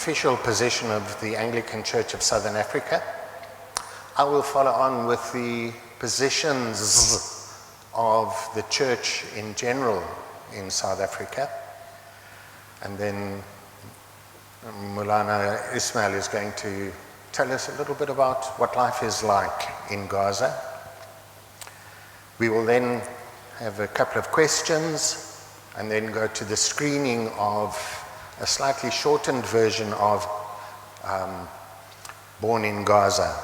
official position of the Anglican Church of Southern Africa. I will follow on with the positions of the church in general in South Africa. And then Maulana Ismail is going to tell us a little bit about what life is like in Gaza. We will then have a couple of questions and then go to the screening of a slightly shortened version of Born in Gaza,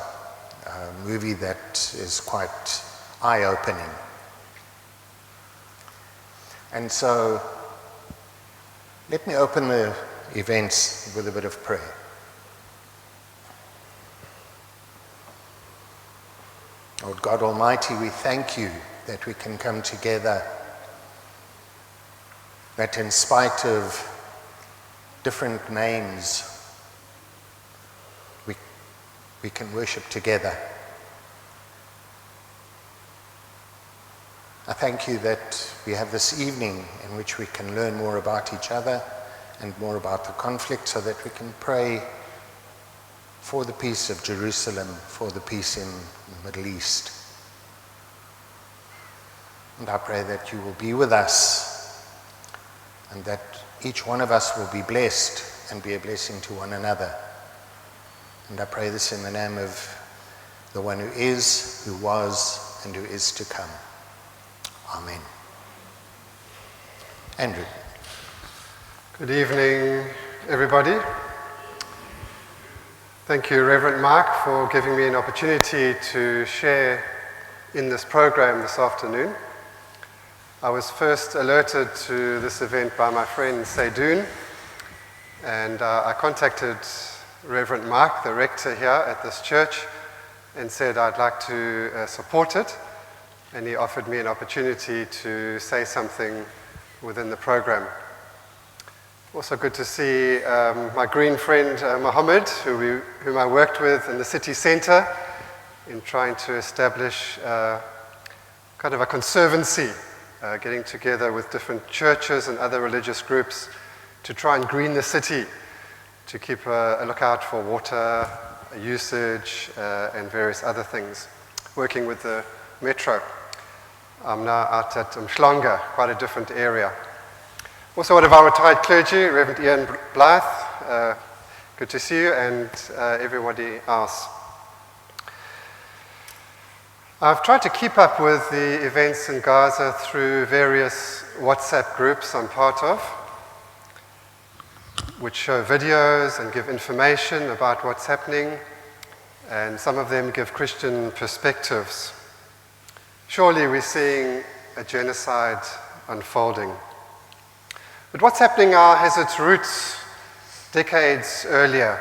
a movie that is quite eye-opening. And so let me open the events with a bit of prayer. Lord God Almighty, we thank you that we can come together, that in spite of different names, we can worship together. I thank you that we have this evening in which we can learn more about each other and more about the conflict, so that we can pray for the peace of Jerusalem, for the peace in the Middle East. And I pray that you will be with us and that each one of us will be blessed and be a blessing to one another. And I pray this in the name of the one who is, who was, and who is to come. Amen. Andrew. Good evening, everybody. Thank you, Reverend Mark, for giving me an opportunity to share in this program this afternoon. I was first alerted to this event by my friend Seydoun, and I contacted Reverend Mark, the rector here at this church, and said I'd like to support it, and he offered me an opportunity to say something within the program. Also good to see my green friend Mohammed, whom I worked with in the city centre in trying to establish kind of a conservancy, getting together with different churches and other religious groups to try and green the city, to keep a lookout for water usage and various other things, working with the metro. I'm now out at Mhlanga, quite a different area. Also one of our retired clergy, Reverend Ian Blythe, good to see you, and everybody else. I've tried to keep up with the events in Gaza through various WhatsApp groups I'm part of, which show videos and give information about what's happening, and some of them give Christian perspectives. Surely we're seeing a genocide unfolding. But what's happening now has its roots decades earlier,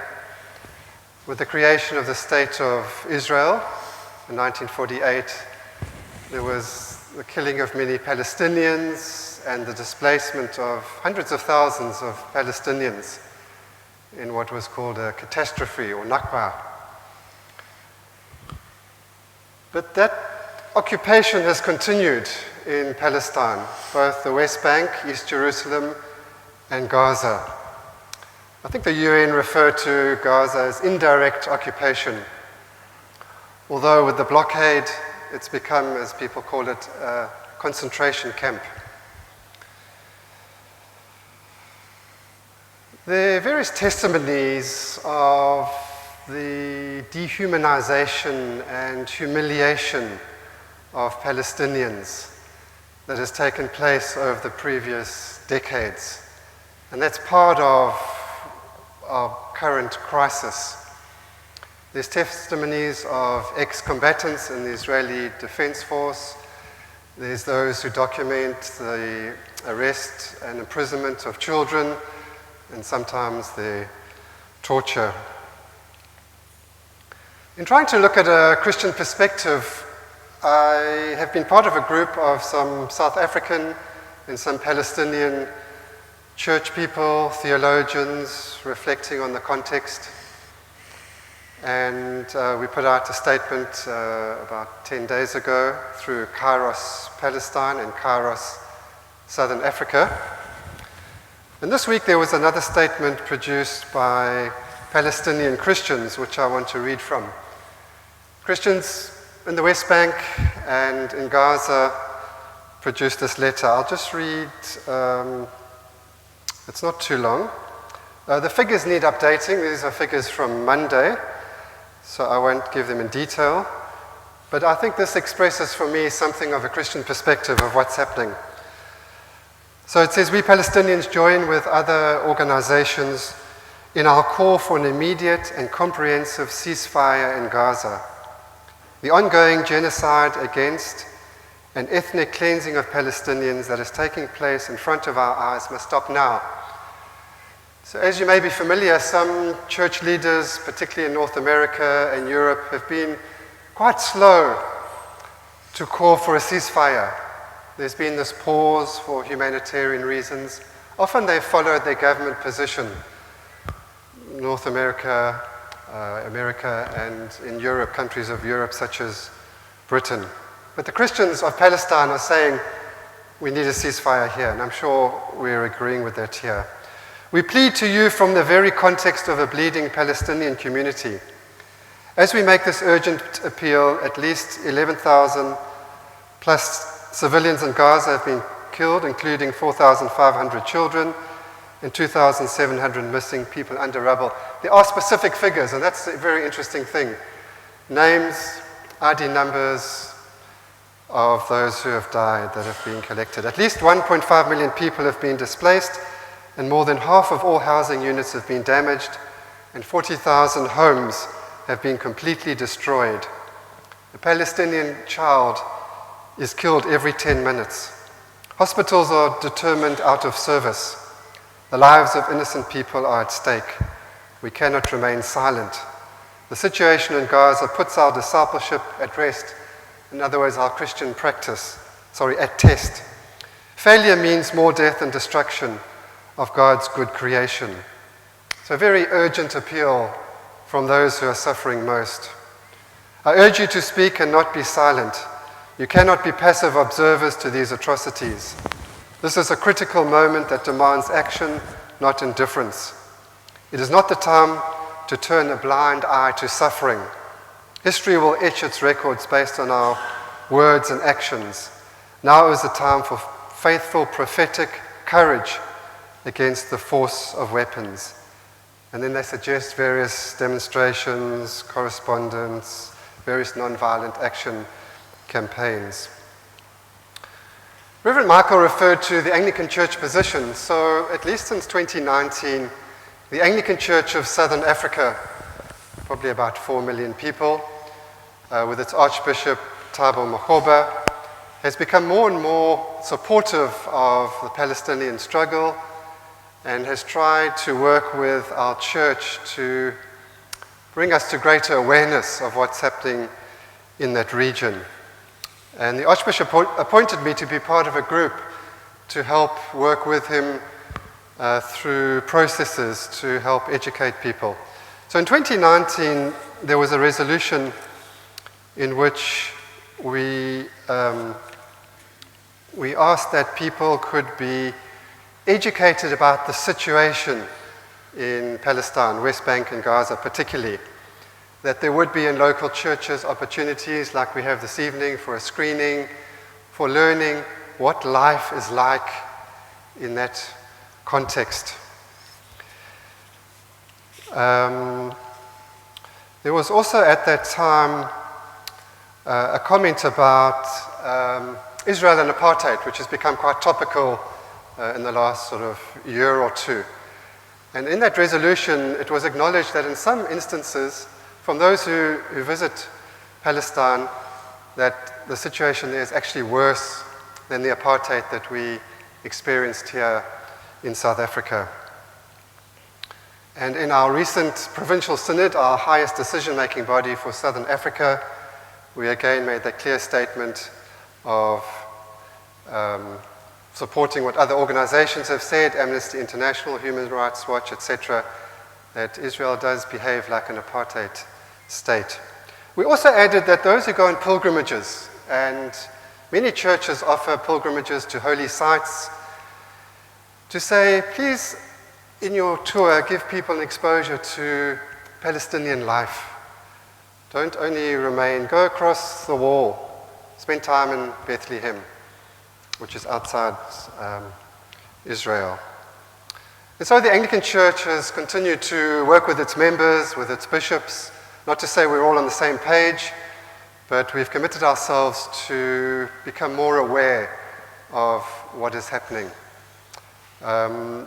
with the creation of the State of Israel in 1948. There was the killing of many Palestinians and the displacement of hundreds of thousands of Palestinians in what was called a catastrophe or Nakba. But that occupation has continued in Palestine, both the West Bank, East Jerusalem, and Gaza. I think the UN referred to Gaza as indirect occupation, although with the blockade, it's become, as people call it, a concentration camp. There are various testimonies of the dehumanization and humiliation of Palestinians that has taken place over the previous decades. And that's part of our current crisis. There's testimonies of ex-combatants in the Israeli Defense Force. There's those who document the arrest and imprisonment of children, and sometimes the torture. In trying to look at a Christian perspective, I have been part of a group of some South African and some Palestinian church people, theologians, reflecting on the context. And we put out a statement about 10 days ago through Kairos Palestine and Kairos Southern Africa, And this week there was another statement produced by Palestinian Christians, which I want to read from. Christians in the West Bank and in Gaza produced this letter. I'll just read, it's not too long. The figures need updating. These are figures from Monday, so I won't give them in detail. But I think this expresses for me something of a Christian perspective of what's happening. So it says, we Palestinians join with other organizations in our call for an immediate and comprehensive ceasefire in Gaza. The ongoing genocide against and ethnic cleansing of Palestinians that is taking place in front of our eyes must stop now. So as you may be familiar, some church leaders, particularly in North America and Europe, have been quite slow to call for a ceasefire. There's been this pause for humanitarian reasons. Often they followed their government position. North America, America, and in Europe, countries of Europe such as Britain. But the Christians of Palestine are saying, we need a ceasefire here, and I'm sure we're agreeing with that here. We plead to you from the very context of a bleeding Palestinian community. As we make this urgent appeal, at least 11,000 plus civilians in Gaza have been killed, including 4,500 children and 2,700 missing people under rubble. There are specific figures, and that's a very interesting thing. Names, ID numbers of those who have died that have been collected. At least 1.5 million people have been displaced, and more than half of all housing units have been damaged, and 40,000 homes have been completely destroyed. A Palestinian child is killed every 10 minutes. Hospitals are determined out of service. The lives of innocent people are at stake. We cannot remain silent. The situation in Gaza puts our discipleship at rest. In other words, our Christian practice, at test. Failure means more death and destruction of God's good creation. So a very urgent appeal from those who are suffering most. I urge you to speak and not be silent. You cannot be passive observers to these atrocities. This is a critical moment that demands action, not indifference. It is not the time to turn a blind eye to suffering. History will etch its records based on our words and actions. Now is the time for faithful prophetic courage against the force of weapons. And then they suggest various demonstrations, correspondence, various nonviolent action campaigns. Reverend Michael referred to the Anglican Church position. So at least since 2019, the Anglican Church of Southern Africa, probably about 4 million people, with its Archbishop Thabo Makgoba, has become more and more supportive of the Palestinian struggle and has tried to work with our church to bring us to greater awareness of what's happening in that region. And the Archbishop appointed me to be part of a group to help work with him through processes to help educate people. So in 2019, there was a resolution in which we asked that people could be educated about the situation in Palestine, West Bank and Gaza particularly, that there would be in local churches opportunities like we have this evening for a screening, for learning what life is like in that context. There was also at that time a comment about Israel and apartheid, which has become quite topical in the last sort of year or two. And in that resolution, it was acknowledged that in some instances, from those who visit Palestine, that the situation there is actually worse than the apartheid that we experienced here in South Africa. And in our recent provincial synod, our highest decision-making body for Southern Africa, we again made that clear statement of supporting what other organizations have said, Amnesty International, Human Rights Watch, etc., that Israel does behave like an apartheid state. We also added that those who go on pilgrimages, and many churches offer pilgrimages to holy sites, to say, please, in your tour, give people an exposure to Palestinian life. Don't only remain, go across the wall, spend time in Bethlehem, which is outside Israel. And so the Anglican Church has continued to work with its members, with its bishops, not to say we're all on the same page, but we've committed ourselves to become more aware of what is happening.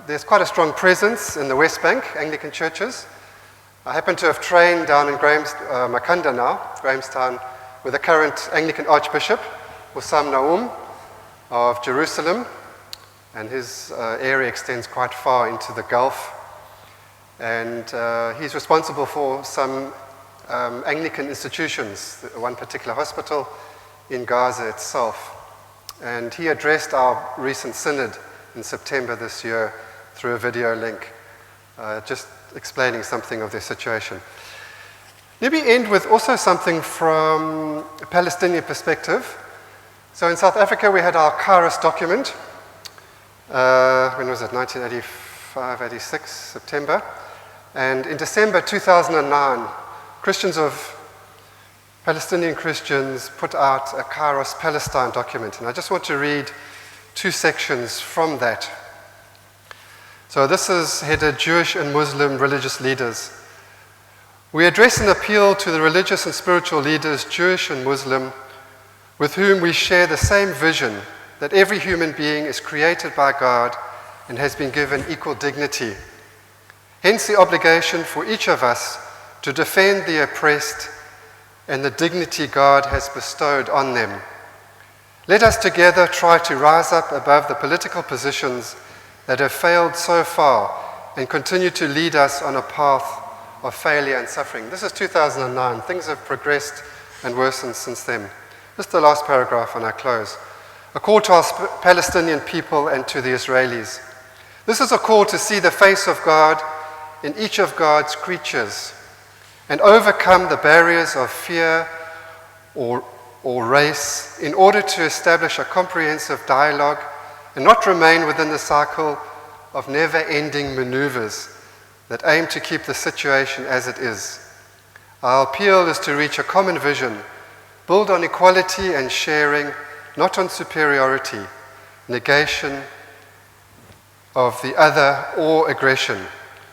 There's quite a strong presence in the West Bank, Anglican churches. I happen to have trained down in Makanda now, Grahamstown, with the current Anglican Archbishop, Hussam Naum of Jerusalem, and his area extends quite far into the Gulf. And he's responsible for some Anglican institutions, one particular hospital in Gaza itself. And he addressed our recent synod in September this year through a video link, just explaining something of their situation. Let me end with also something from a Palestinian perspective. So in South Africa we had our Kairos document, when was it, 1985, 86, September. And in December 2009, Palestinian Christians put out a Kairos Palestine document. And I just want to read two sections from that. So this is headed Jewish and Muslim religious leaders. We address an appeal to the religious and spiritual leaders, Jewish and Muslim, with whom we share the same vision that every human being is created by God and has been given equal dignity. Hence the obligation for each of us to defend the oppressed and the dignity God has bestowed on them. Let us together try to rise up above the political positions that have failed so far and continue to lead us on a path of failure and suffering. This is 2009. Things have progressed and worsened since then. Just the last paragraph and I close. A call to our Palestinian people and to the Israelis. This is a call to see the face of God in each of God's creatures and overcome the barriers of fear or race in order to establish a comprehensive dialogue and not remain within the cycle of never-ending maneuvers that aim to keep the situation as it is. Our appeal is to reach a common vision, build on equality and sharing, not on superiority, negation of the other or aggression,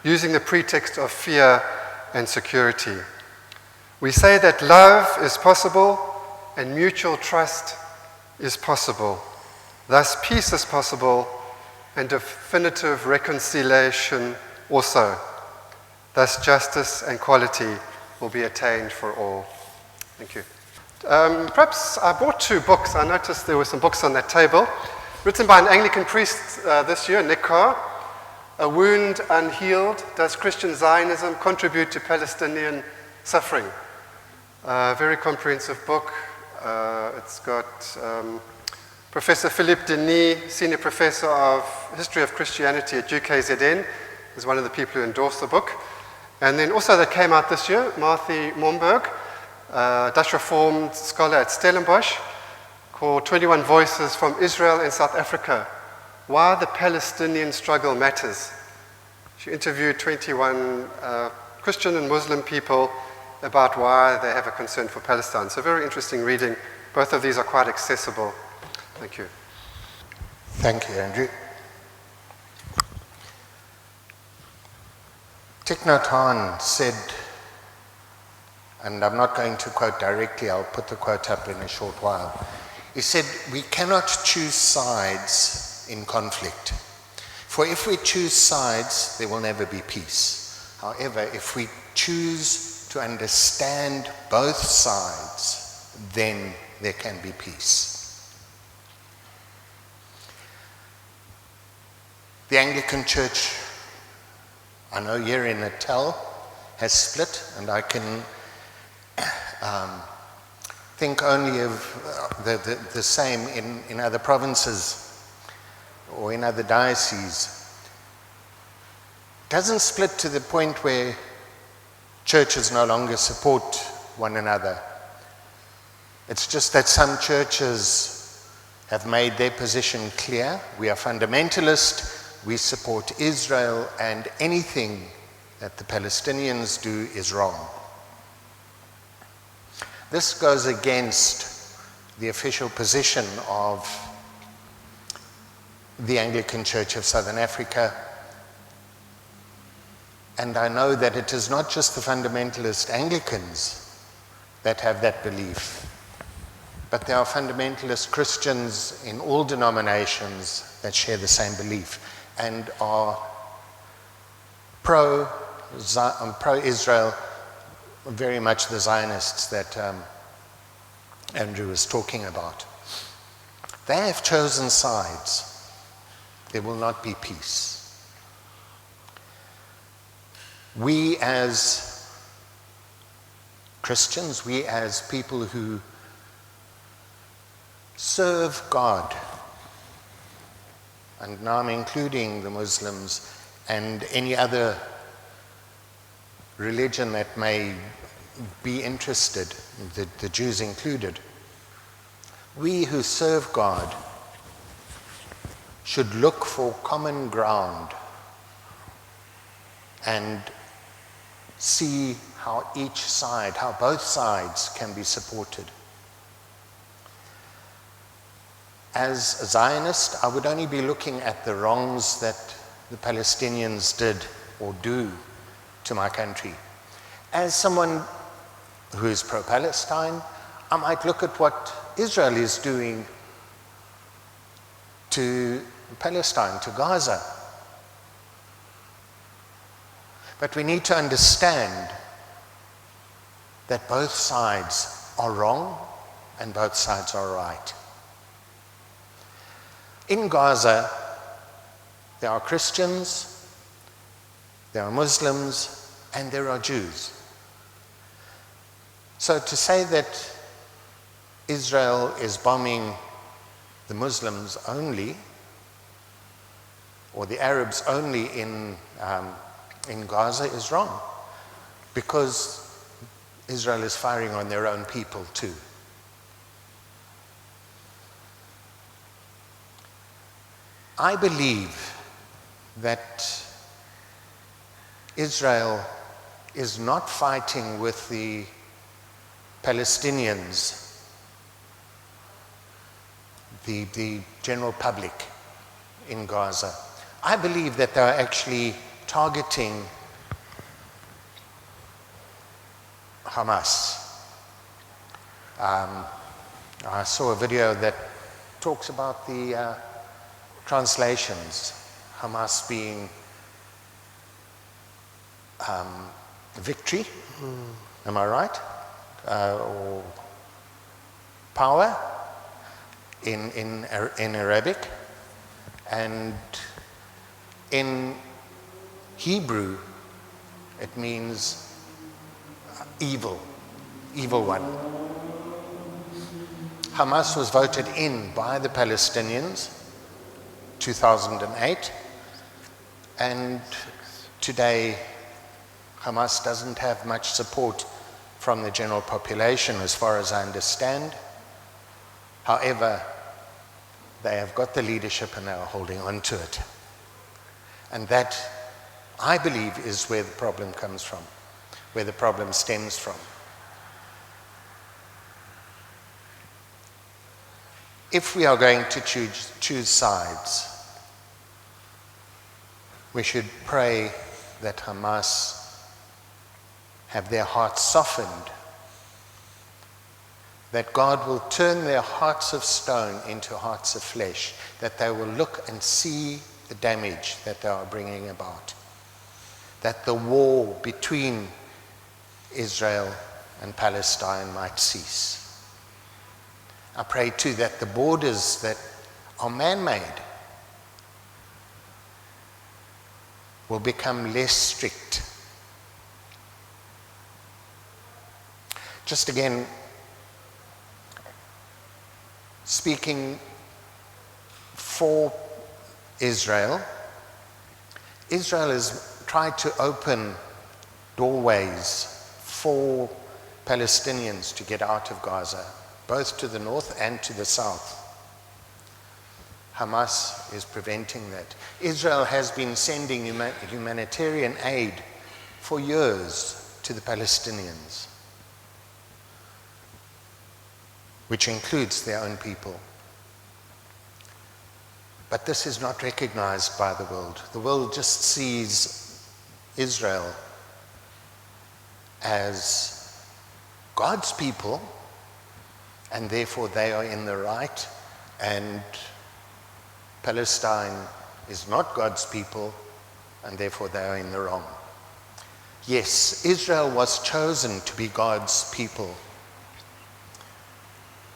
using the pretext of fear and security. We say that love is possible and mutual trust is possible. Thus, peace is possible and definitive reconciliation also. Thus, justice and equality will be attained for all. Thank you. Perhaps I brought two books. I noticed there were some books on that table, written by an Anglican priest this year, Nick Carr. A Wound Unhealed, Does Christian Zionism Contribute to Palestinian Suffering? Very comprehensive book. It's got Professor Philippe Denis, Senior Professor of History of Christianity at UKZN, is one of the people who endorsed the book. And then also that came out this year, Marthy Momberg, Dutch Reformed scholar at Stellenbosch, called 21 Voices from Israel and South Africa, Why the Palestinian Struggle Matters. She interviewed 21 Christian and Muslim people about why they have a concern for Palestine. So very interesting reading. Both of these are quite accessible. Thank you. Thank you, Andrew. Thich Nhat Hanh said, and I'm not going to quote directly, I'll put the quote up in a short while. He said, we cannot choose sides in conflict. For if we choose sides, there will never be peace. However, if we choose to understand both sides, then there can be peace. The Anglican Church, I know here in N.Ali, has split, and I can think only of the same in other provinces or in other dioceses. It doesn't split to the point where churches no longer support one another. It's just that some churches have made their position clear. We are fundamentalist, we support Israel, and anything that the Palestinians do is wrong. This goes against the official position of the Anglican Church of Southern Africa. And I know that it is not just the fundamentalist Anglicans that have that belief, but there are fundamentalist Christians in all denominations that share the same belief and are pro-Israel, very much the Zionists that Andrew was talking about. They have chosen sides. There will not be peace. We as Christians, we as people who serve God, and now I'm including the Muslims and any other religion that may be interested, the Jews included, we who serve God should look for common ground and see how each side, how both sides can be supported. As a Zionist, I would only be looking at the wrongs that the Palestinians did or do to my country. As someone who is pro-Palestine, I might look at what Israel is doing to Palestine, to Gaza. But we need to understand that both sides are wrong and both sides are right. In Gaza, there are Christians, there are Muslims, and there are Jews. So to say that Israel is bombing the Muslims only, or the Arabs only in Gaza is wrong, because Israel is firing on their own people too. I believe that Israel is not fighting with the Palestinians, the general public in Gaza. I believe that they are actually targeting Hamas. I saw a video that talks about the translations, Hamas being victory, am I right? Or power in Arabic, and in Hebrew it means evil, evil one. Hamas was voted in by the Palestinians 2008, and today Hamas doesn't have much support from the general population as far as I understand. However, they have got the leadership and they are holding on to it. And that, I believe, is where the problem comes from, where the problem stems from. If we are going to choose sides, we should pray that Hamas have their hearts softened, that God will turn their hearts of stone into hearts of flesh, that they will look and see the damage that they are bringing about, that the war between Israel and Palestine might cease. I pray too that the borders that are man-made will become less strict. Just again, speaking for Israel, Israel has tried to open doorways for Palestinians to get out of Gaza, both to the north and to the south. Hamas is preventing that. Israel has been sending humanitarian aid for years to the Palestinians, which includes their own people. But this is not recognized by the world. The world just sees Israel as God's people, and therefore they are in the right, and Palestine is not God's people, and therefore they are in the wrong. Yes, Israel was chosen to be God's people.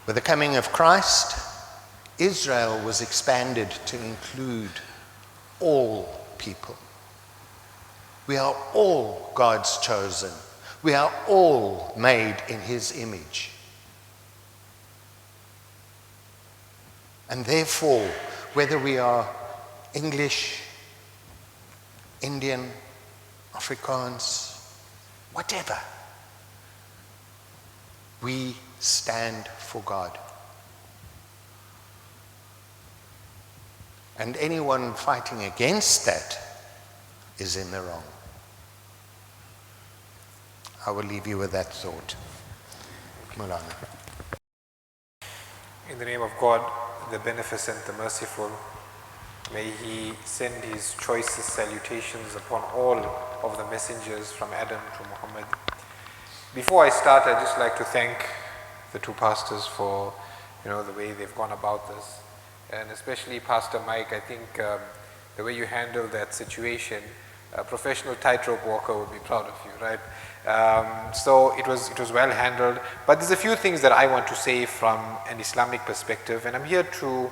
With the coming of Christ, Israel was expanded to include all people. We are all God's chosen. We are all made in His image. And therefore, whether we are English, Indian, Afrikaans, whatever, we stand for God. And anyone fighting against that is in the wrong. I will leave you with that thought. Maulana. In the name of God, the Beneficent, the Merciful, may He send His choicest salutations upon all of the messengers from Adam to Muhammad. Before I start, I'd just like to thank the two pastors for the way they've gone about this. And especially Pastor Mike, I think the way you handled that situation, a professional tightrope walker would be proud of you, right? So it was well handled. But there's a few things that I want to say from an Islamic perspective, and I'm here to,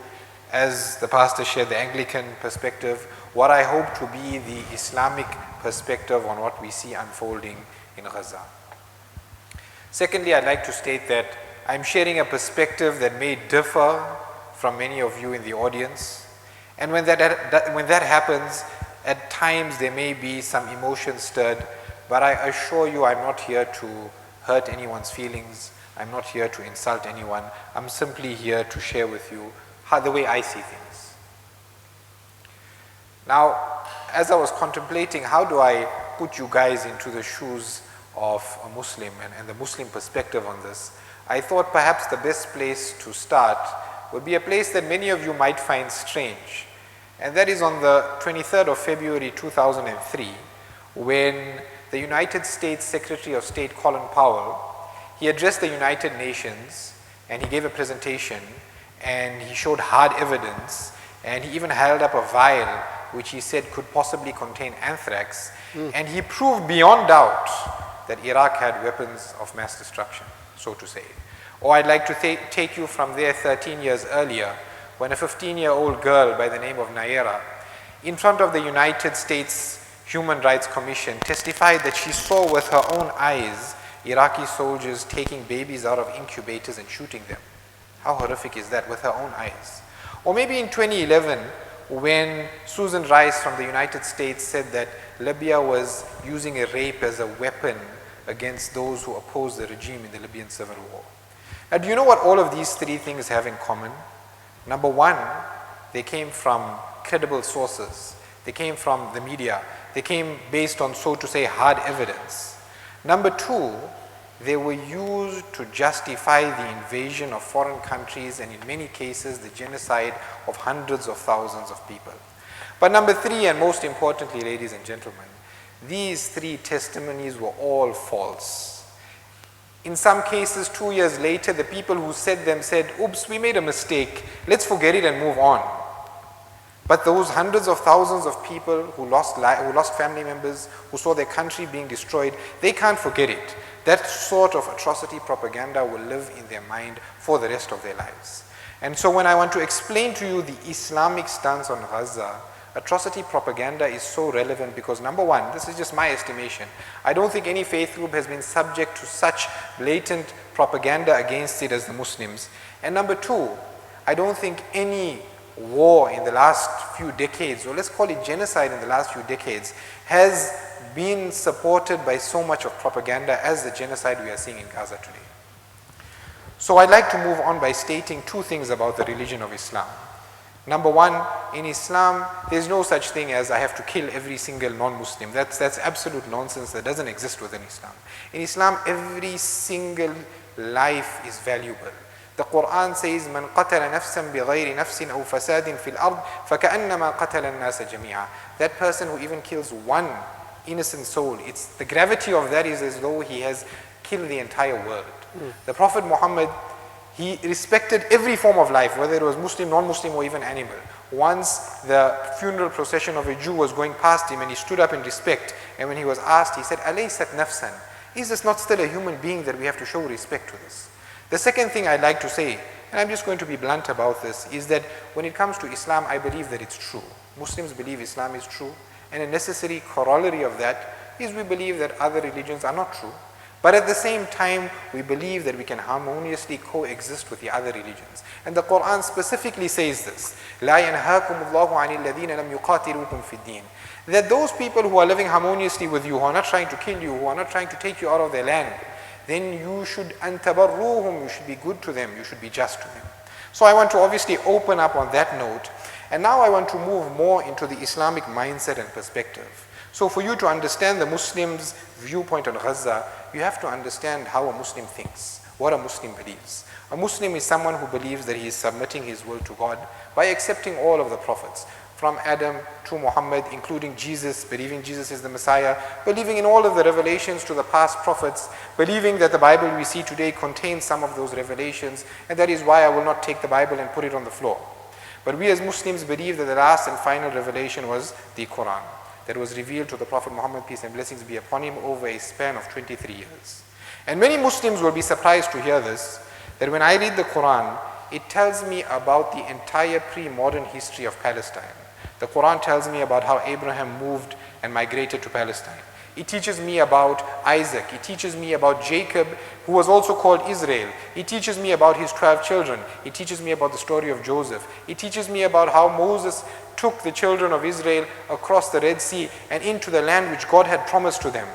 as the pastor shared the Anglican perspective, what I hope to be the Islamic perspective on what we see unfolding in Gaza. Secondly, I'd like to state that I'm sharing a perspective that may differ from many of you in the audience, and when that happens, at times there may be some emotion stirred, but I assure you I'm not here to hurt anyone's feelings, I'm not here to insult anyone, I'm simply here to share with you the way I see things. Now, as I was contemplating how do I put you guys into the shoes of a Muslim and the Muslim perspective on this, I thought perhaps the best place to start would be a place that many of you might find strange. And that is on the 23rd of February 2003, when the United States Secretary of State Colin Powell, he addressed the United Nations and he gave a presentation and he showed hard evidence and he even held up a vial which he said could possibly contain anthrax, and he proved beyond doubt that Iraq had weapons of mass destruction, so to say. Or I'd like to take you from there 13 years earlier, when a 15-year-old girl by the name of Naira, in front of the United States Human Rights Commission, testified that she saw with her own eyes Iraqi soldiers taking babies out of incubators and shooting them. How horrific is that, with her own eyes? Or maybe in 2011, when Susan Rice from the United States said that Libya was using a rape as a weapon against those who oppose the regime in the Libyan civil war. Now, do you know what all of these three things have in common? Number one, they came from credible sources. They came from the media. They came based on, so to say, hard evidence. Number two, they were used to justify the invasion of foreign countries and in many cases the genocide of hundreds of thousands of people. But number three, and most importantly, ladies and gentlemen, these three testimonies were all false. In some cases, 2 years later, the people who said them said, oops, we made a mistake, let's forget it and move on. But those hundreds of thousands of people who lost family members, who saw their country being destroyed, they can't forget it. That sort of atrocity propaganda will live in their mind for the rest of their lives. And so when I want to explain to you the Islamic stance on Gaza, atrocity propaganda is so relevant because, number one, this is just my estimation, I don't think any faith group has been subject to such blatant propaganda against it as the Muslims. And number two, I don't think any war in the last few decades, or let's call it genocide in the last few decades, has been supported by so much of propaganda as the genocide we are seeing in Gaza today. So I'd like to move on by stating two things about the religion of Islam. Number one, in Islam, there's no such thing as I have to kill every single non-Muslim. That's absolute nonsense that doesn't exist within Islam. In Islam, every single life is valuable. The Quran says, "Man qatala nafsan bighayri nafsin aw fasadin fil ard, faka'annama qatala an-nasa jami'a." That person who even kills one innocent soul, the gravity of that is as though he has killed the entire world. The Prophet Muhammad, he respected every form of life, whether it was Muslim, non-Muslim, or even animal. Once the funeral procession of a Jew was going past him and he stood up in respect, and when he was asked, he said, "Alaysat nafsan?" Is this not still a human being that we have to show respect to this? The second thing I'd like to say, and I'm just going to be blunt about this, is that when it comes to Islam, I believe that it's true. Muslims believe Islam is true, and a necessary corollary of that is we believe that other religions are not true. But at the same time, we believe that we can harmoniously coexist with the other religions. And the Quran specifically says this, "لَا يَنْهَاكُمُ اللَّهُ عَنِ الَّذِينَ لَمْ يُقَاتِلُوكُمْ فِي الدِّينِ." That those people who are living harmoniously with you, who are not trying to kill you, who are not trying to take you out of their land, then you should أَنْتَبَرُّوهُمْ, you should be good to them, you should be just to them. So I want to obviously open up on that note, and now I want to move more into the Islamic mindset and perspective. So for you to understand the Muslim's viewpoint on Gaza, you have to understand how a Muslim thinks, what a Muslim believes. A Muslim is someone who believes that he is submitting his will to God by accepting all of the prophets, from Adam to Muhammad, including Jesus, believing Jesus is the Messiah, believing in all of the revelations to the past prophets, believing that the Bible we see today contains some of those revelations, and that is why I will not take the Bible and put it on the floor. But we as Muslims believe that the last and final revelation was the Quran, that was revealed to the Prophet Muhammad, peace and blessings be upon him, over a span of 23 years. And many Muslims will be surprised to hear this, that when I read the Quran, it tells me about the entire pre-modern history of Palestine. The Quran tells me about how Abraham moved and migrated to Palestine. It teaches me about Isaac. It teaches me about Jacob, who was also called Israel. It teaches me about his 12 children. It teaches me about the story of Joseph. It teaches me about how Moses took the children of Israel across the Red Sea and into the land which God had promised to them.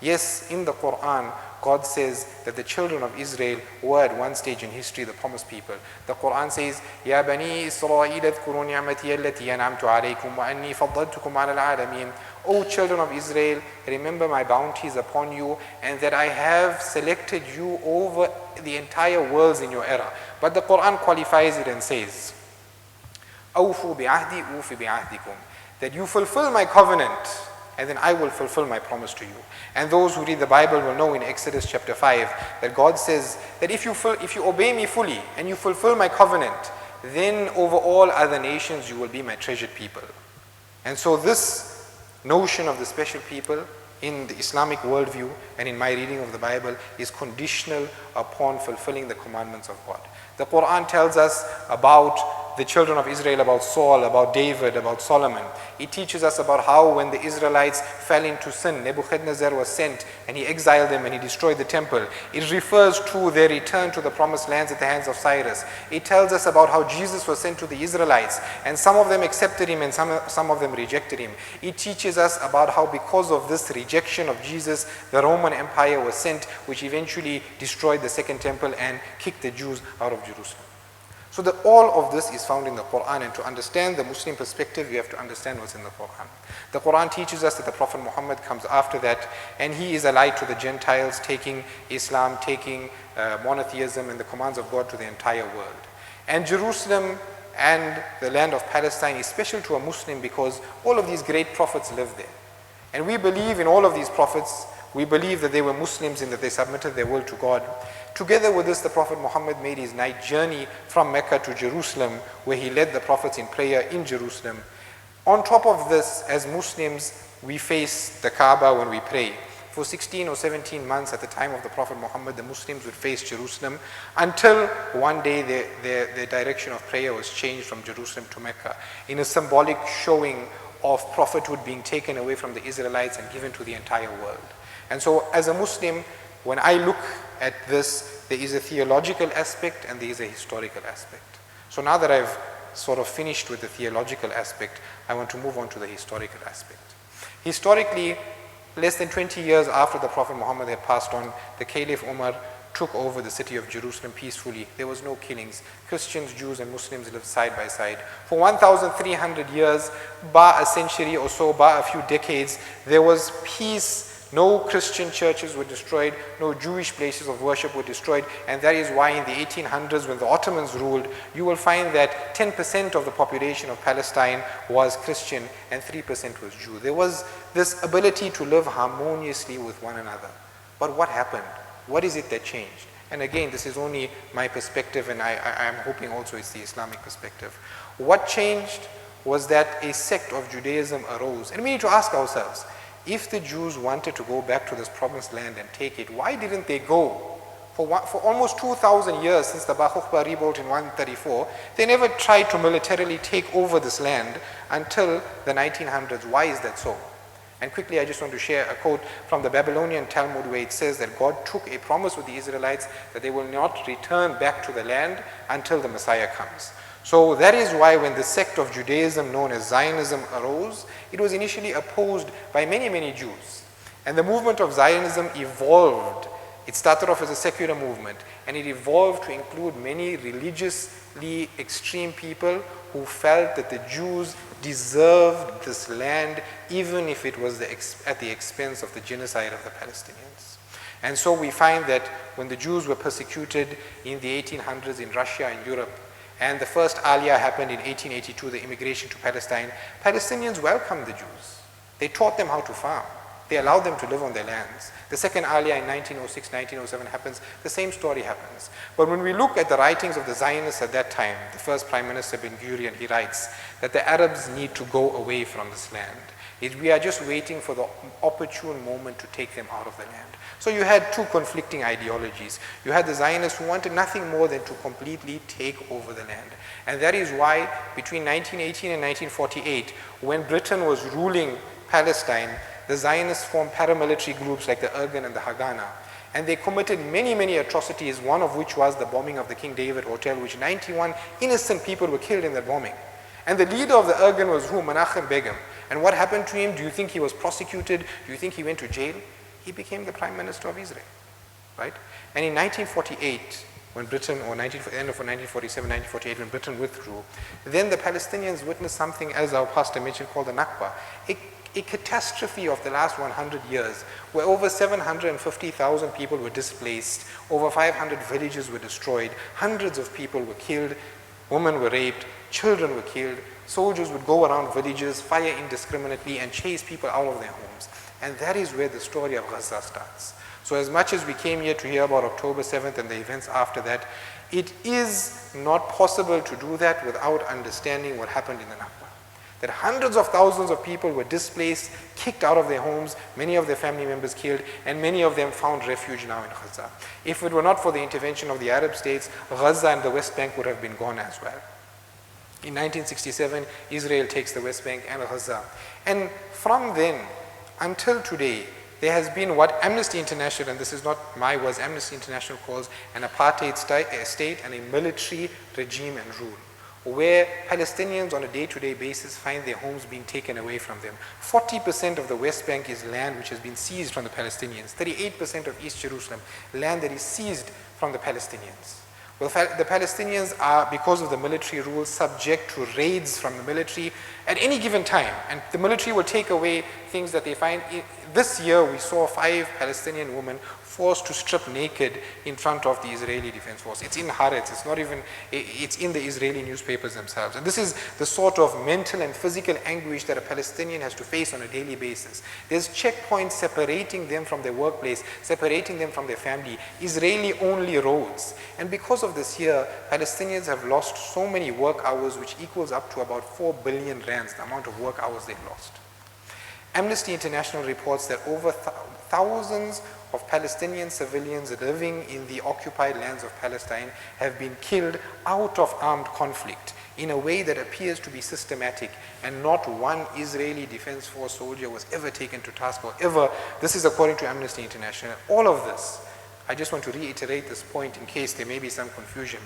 Yes, in the Quran, God says that the children of Israel were at one stage in history the promised people. The Quran says, "Ya bani Israel اذكروا نعمتي التي أنعمت عليكم وأني فضلتكم على العالمين." O children of Israel, remember my bounties upon you and that I have selected you over the entire worlds in your era. But the Quran qualifies it and says, "أوفوا بعهدي أوفي بعهدكم." That you fulfill my covenant, and then I will fulfill my promise to you. And those who read the Bible will know in Exodus chapter 5 that God says that if you obey me fully and you fulfill my covenant, then over all other nations you will be my treasured people. And so this notion of the special people in the Islamic worldview and in my reading of the Bible is conditional upon fulfilling the commandments of God. The Quran tells us about the children of Israel, about Saul, about David, about Solomon. It teaches us about how when the Israelites fell into sin, Nebuchadnezzar was sent and he exiled them and he destroyed the temple. It refers to their return to the promised lands at the hands of Cyrus. It tells us about how Jesus was sent to the Israelites and some of them accepted him and some of them rejected him. It teaches us about how because of this rejection of Jesus, the Roman Empire was sent, which eventually destroyed the second temple and kicked the Jews out of Jerusalem. So that all of this is found in the Quran, and to understand the Muslim perspective, you have to understand what's in the Quran. The Quran teaches us that the Prophet Muhammad comes after that, and he is a light to the Gentiles, taking Islam, taking monotheism and the commands of God to the entire world. And Jerusalem and the land of Palestine is special to a Muslim because all of these great prophets lived there. And we believe in all of these prophets. We believe that they were Muslims and that they submitted their will to God. Together with this, the Prophet Muhammad made his night journey from Mecca to Jerusalem, where he led the prophets in prayer in Jerusalem. On top of this, as Muslims, we face the Kaaba when we pray. For 16 or 17 months at the time of the Prophet Muhammad, the Muslims would face Jerusalem until one day their direction of prayer was changed from Jerusalem to Mecca in a symbolic showing of prophethood being taken away from the Israelites and given to the entire world. And so as a Muslim, when I look at this, there is a theological aspect and there is a historical aspect. So now that I've sort of finished with the theological aspect, I want to move on to the historical aspect. Historically, less than 20 years after the Prophet Muhammad had passed on, the Caliph Umar took over the city of Jerusalem peacefully. There was no killings. Christians, Jews, and Muslims lived side by side. For 1,300 years, bar a century or so, bar a few decades, there was peace. No Christian churches were destroyed, no Jewish places of worship were destroyed, and that is why in the 1800s, when the Ottomans ruled, you will find that 10% of the population of Palestine was Christian and 3% was Jew. There was this ability to live harmoniously with one another. But what happened? What is it that changed? And again, this is only my perspective, and I'm hoping also it's the Islamic perspective. What changed was that a sect of Judaism arose, and we need to ask ourselves, if the Jews wanted to go back to this promised land and take it, why didn't they go? For almost 2,000 years since the Bar Kokhba revolt in 134, they never tried to militarily take over this land until the 1900s. Why is that so? And quickly, I just want to share a quote from the Babylonian Talmud where it says that God took a promise with the Israelites that they will not return back to the land until the Messiah comes. So that is why when the sect of Judaism known as Zionism arose, it was initially opposed by many, many Jews. And the movement of Zionism evolved. It started off as a secular movement, and it evolved to include many religiously extreme people who felt that the Jews deserved this land, even if it was at the expense of the genocide of the Palestinians. And so we find that when the Jews were persecuted in the 1800s in Russia and Europe, and the first Aliyah happened in 1882, the immigration to Palestine, Palestinians welcomed the Jews. They taught them how to farm. They allowed them to live on their lands. The second Aliyah in 1906, 1907 happens, the same story happens. But when we look at the writings of the Zionists at that time, the first Prime Minister Ben-Gurion, he writes that the Arabs need to go away from this land. We are just waiting for the opportune moment to take them out of the land. So you had two conflicting ideologies. You had the Zionists who wanted nothing more than to completely take over the land. And that is why between 1918 and 1948, when Britain was ruling Palestine, the Zionists formed paramilitary groups like the Irgun and the Haganah. And they committed many, many atrocities, one of which was the bombing of the King David Hotel, which 91 innocent people were killed in that bombing. And the leader of the Irgun was who? Menachem Begin. And what happened to him? Do you think he was prosecuted? Do you think he went to jail? He became the Prime Minister of Israel, right? And in 1948, when Britain, or end of 1947, 1948, when Britain withdrew, then the Palestinians witnessed something, as our pastor mentioned, called the Nakba, a catastrophe of the last 100 years, where over 750,000 people were displaced, over 500 villages were destroyed, hundreds of people were killed, women were raped, children were killed, soldiers would go around villages, fire indiscriminately, and chase people out of their homes. And that is where the story of Gaza starts. So as much as we came here to hear about October 7th and the events after that, it is not possible to do that without understanding what happened in the Nakba. That hundreds of thousands of people were displaced, kicked out of their homes, many of their family members killed, and many of them found refuge now in Gaza. If it were not for the intervention of the Arab states, Gaza and the West Bank would have been gone as well. In 1967, Israel takes the West Bank and Gaza. And from then until today, there has been what Amnesty International, and this is not my words, Amnesty International calls an apartheid state and a military regime and rule, where Palestinians on a day-to-day basis find their homes being taken away from them. 40% of the West Bank is land which has been seized from the Palestinians. 38% of East Jerusalem, land that is seized from the Palestinians. Well, the Palestinians are, because of the military rule, subject to raids from the military at any given time. And the military will take away things that they find. This year, we saw 5 Palestinian women forced to strip naked in front of the Israeli Defense Force. It's in Haaretz, it's not even, it's in the Israeli newspapers themselves. And this is the sort of mental and physical anguish that a Palestinian has to face on a daily basis. There's checkpoints separating them from their workplace, separating them from their family, Israeli-only roads. And because of this here, Palestinians have lost so many work hours, which equals up to about 4 billion rands, the amount of work hours they've lost. Amnesty International reports that over thousands of Palestinian civilians living in the occupied lands of Palestine have been killed out of armed conflict in a way that appears to be systematic, and not one Israeli Defense Force soldier was ever taken to task or ever. This is according to Amnesty International. All of this, I just want to reiterate this point in case there may be some confusion.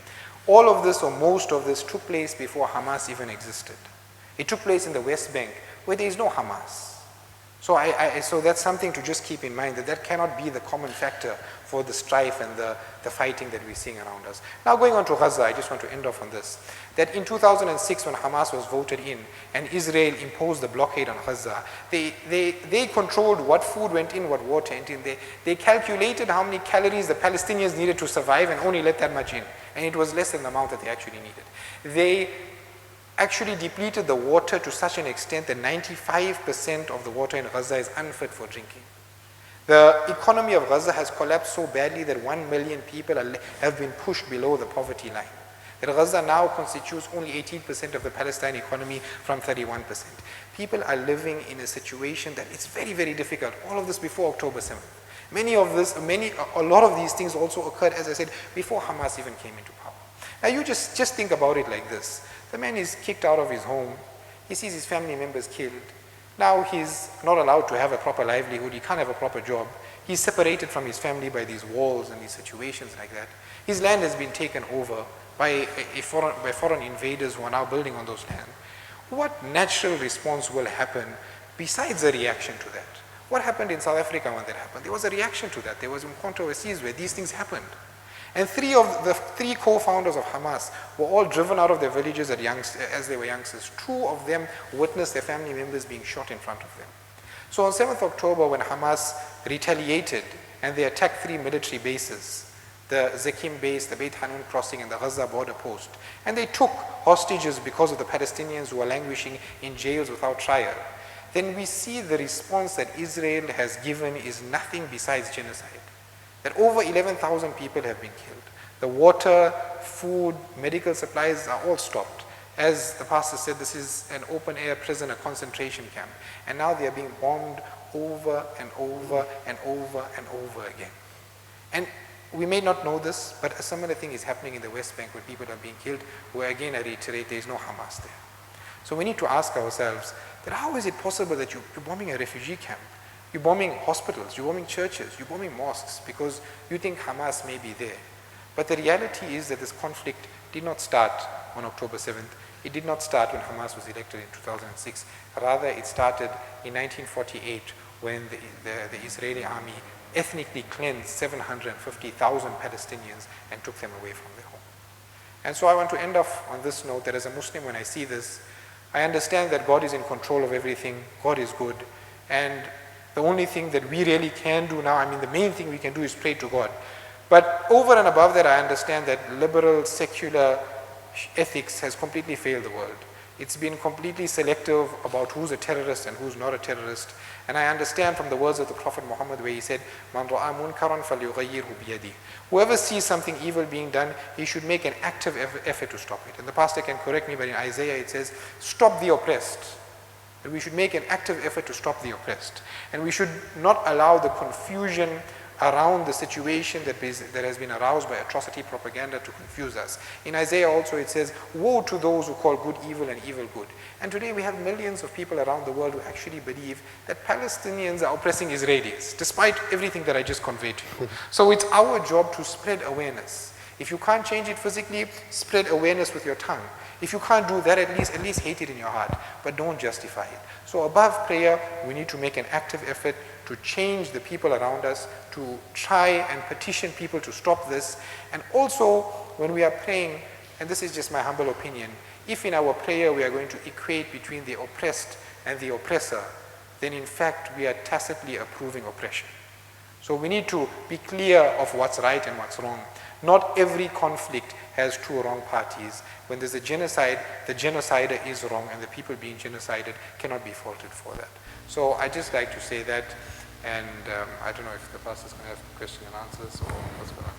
All of this, or most of this, took place before Hamas even existed. It took place in the West Bank, where there is no Hamas. So, so that's something to just keep in mind, that cannot be the common factor for the strife and the fighting that we're seeing around us. Now going on to Gaza, I just want to end off on this. That in 2006 when Hamas was voted in and Israel imposed the blockade on Gaza, they controlled what food went in, what water went in. They calculated how many calories the Palestinians needed to survive and only let that much in. And it was less than the amount that they actually needed. They actually depleted the water to such an extent that 95% of the water in Gaza is unfit for drinking. The economy of Gaza has collapsed so badly that 1 million people have been pushed below the poverty line. That Gaza now constitutes only 18% of the Palestinian economy from 31%. People are living in a situation that is very, very difficult. All of this before October 7th. A lot of these things also occurred, as I said, before Hamas even came into power. Now you just think about it like this. The man is kicked out of his home. He sees his family members killed. Now he's not allowed to have a proper livelihood. He can't have a proper job. He's separated from his family by these walls and these situations like that. His land has been taken over by foreign invaders who are now building on those lands. What natural response will happen besides a reaction to that? What happened in South Africa when that happened? There was a reaction to that. There was Umkhonto overseas where these things happened. And the three co-founders of Hamas were all driven out of their villages as they were youngsters. 2 of them witnessed their family members being shot in front of them. So on 7th October, when Hamas retaliated and they attacked 3 military bases, the Zakim base, the Beit Hanun crossing, and the Gaza border post, and they took hostages because of the Palestinians who were languishing in jails without trial, then we see the response that Israel has given is nothing besides genocide. That over 11,000 people have been killed. The water, food, medical supplies are all stopped. As the pastor said, this is an open-air prison, a concentration camp. And now they are being bombed over and over and over and over again. And we may not know this, but a similar thing is happening in the West Bank where people are being killed, where again I reiterate, there is no Hamas there. So we need to ask ourselves that how is it possible that you're bombing a refugee camp? You're bombing hospitals, you're bombing churches, you're bombing mosques because you think Hamas may be there. But the reality is that this conflict did not start on October 7th. It did not start when Hamas was elected in 2006. Rather, it started in 1948 when the Israeli army ethnically cleansed 750,000 Palestinians and took them away from their home. And so I want to end off on this note that as a Muslim, when I see this, I understand that God is in control of everything, God is good, and the only thing that we really can do now, the main thing we can do is pray to God. But over and above that, I understand that liberal, secular ethics has completely failed the world. It's been completely selective about who's a terrorist and who's not a terrorist. And I understand from the words of the Prophet Muhammad where he said, "Man ra'a munkaran falyughayyirhu biyadihi." Whoever sees something evil being done, he should make an active effort to stop it. And the pastor can correct me, but in Isaiah it says, "Stop the oppressed." That we should make an active effort to stop the oppressed. And we should not allow the confusion around the situation that has been aroused by atrocity propaganda to confuse us. In Isaiah also it says, "Woe to those who call good evil and evil good." And today we have millions of people around the world who actually believe that Palestinians are oppressing Israelis, despite everything that I just conveyed to you. So it's our job to spread awareness. If you can't change it physically, spread awareness with your tongue. If you can't do that, at least hate it in your heart, but don't justify it. So above prayer, we need to make an active effort to change the people around us, to try and petition people to stop this. And also, when we are praying, and this is just my humble opinion, if in our prayer we are going to equate between the oppressed and the oppressor, then in fact we are tacitly approving oppression. So we need to be clear of what's right and what's wrong. Not every conflict has 2 wrong parties. When there's a genocide, the genocider is wrong and the people being genocided cannot be faulted for that. So I just like to say that, and I don't know if the pastor's going to have questions and answers or what's going on.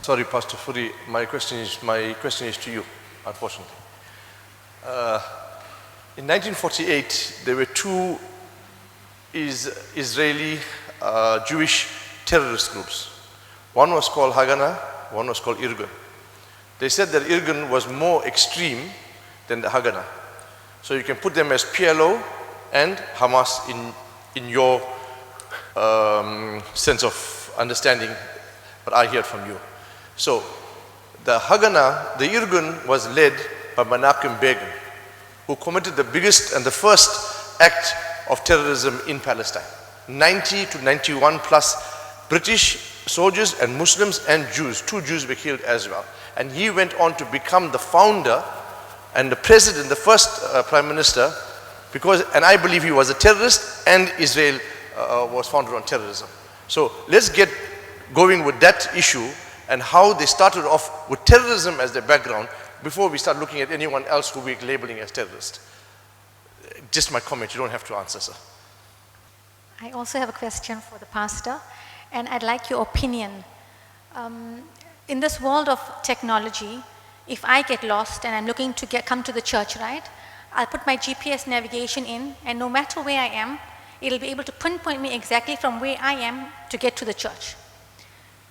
Sorry, Pastor Fourie, my question is to you, unfortunately. In 1948, there were 2 Israeli Jewish terrorist groups. One was called Haganah, one was called Irgun. They said that Irgun was more extreme than the Haganah. So you can put them as PLO and Hamas in your sense of understanding, but I hear from you. So the Haganah, the Irgun, was led by Menachem Begin, who committed the biggest and the first act of terrorism in Palestine. 90 to 91 plus British soldiers and Muslims and Jews. 2 Jews were killed as well. And he went on to become the founder and the president, the first prime minister, and I believe he was a terrorist, and Israel was founded on terrorism. So let's get going with that issue and how they started off with terrorism as their background before we start looking at anyone else who we're labeling as terrorist. Just my comment, you don't have to answer, sir. I also have a question for the pastor, and I'd like your opinion. In this world of technology, if I get lost and I'm looking to come to the church, right? I'll put my GPS navigation in, and no matter where I am, it'll be able to pinpoint me exactly from where I am to get to the church.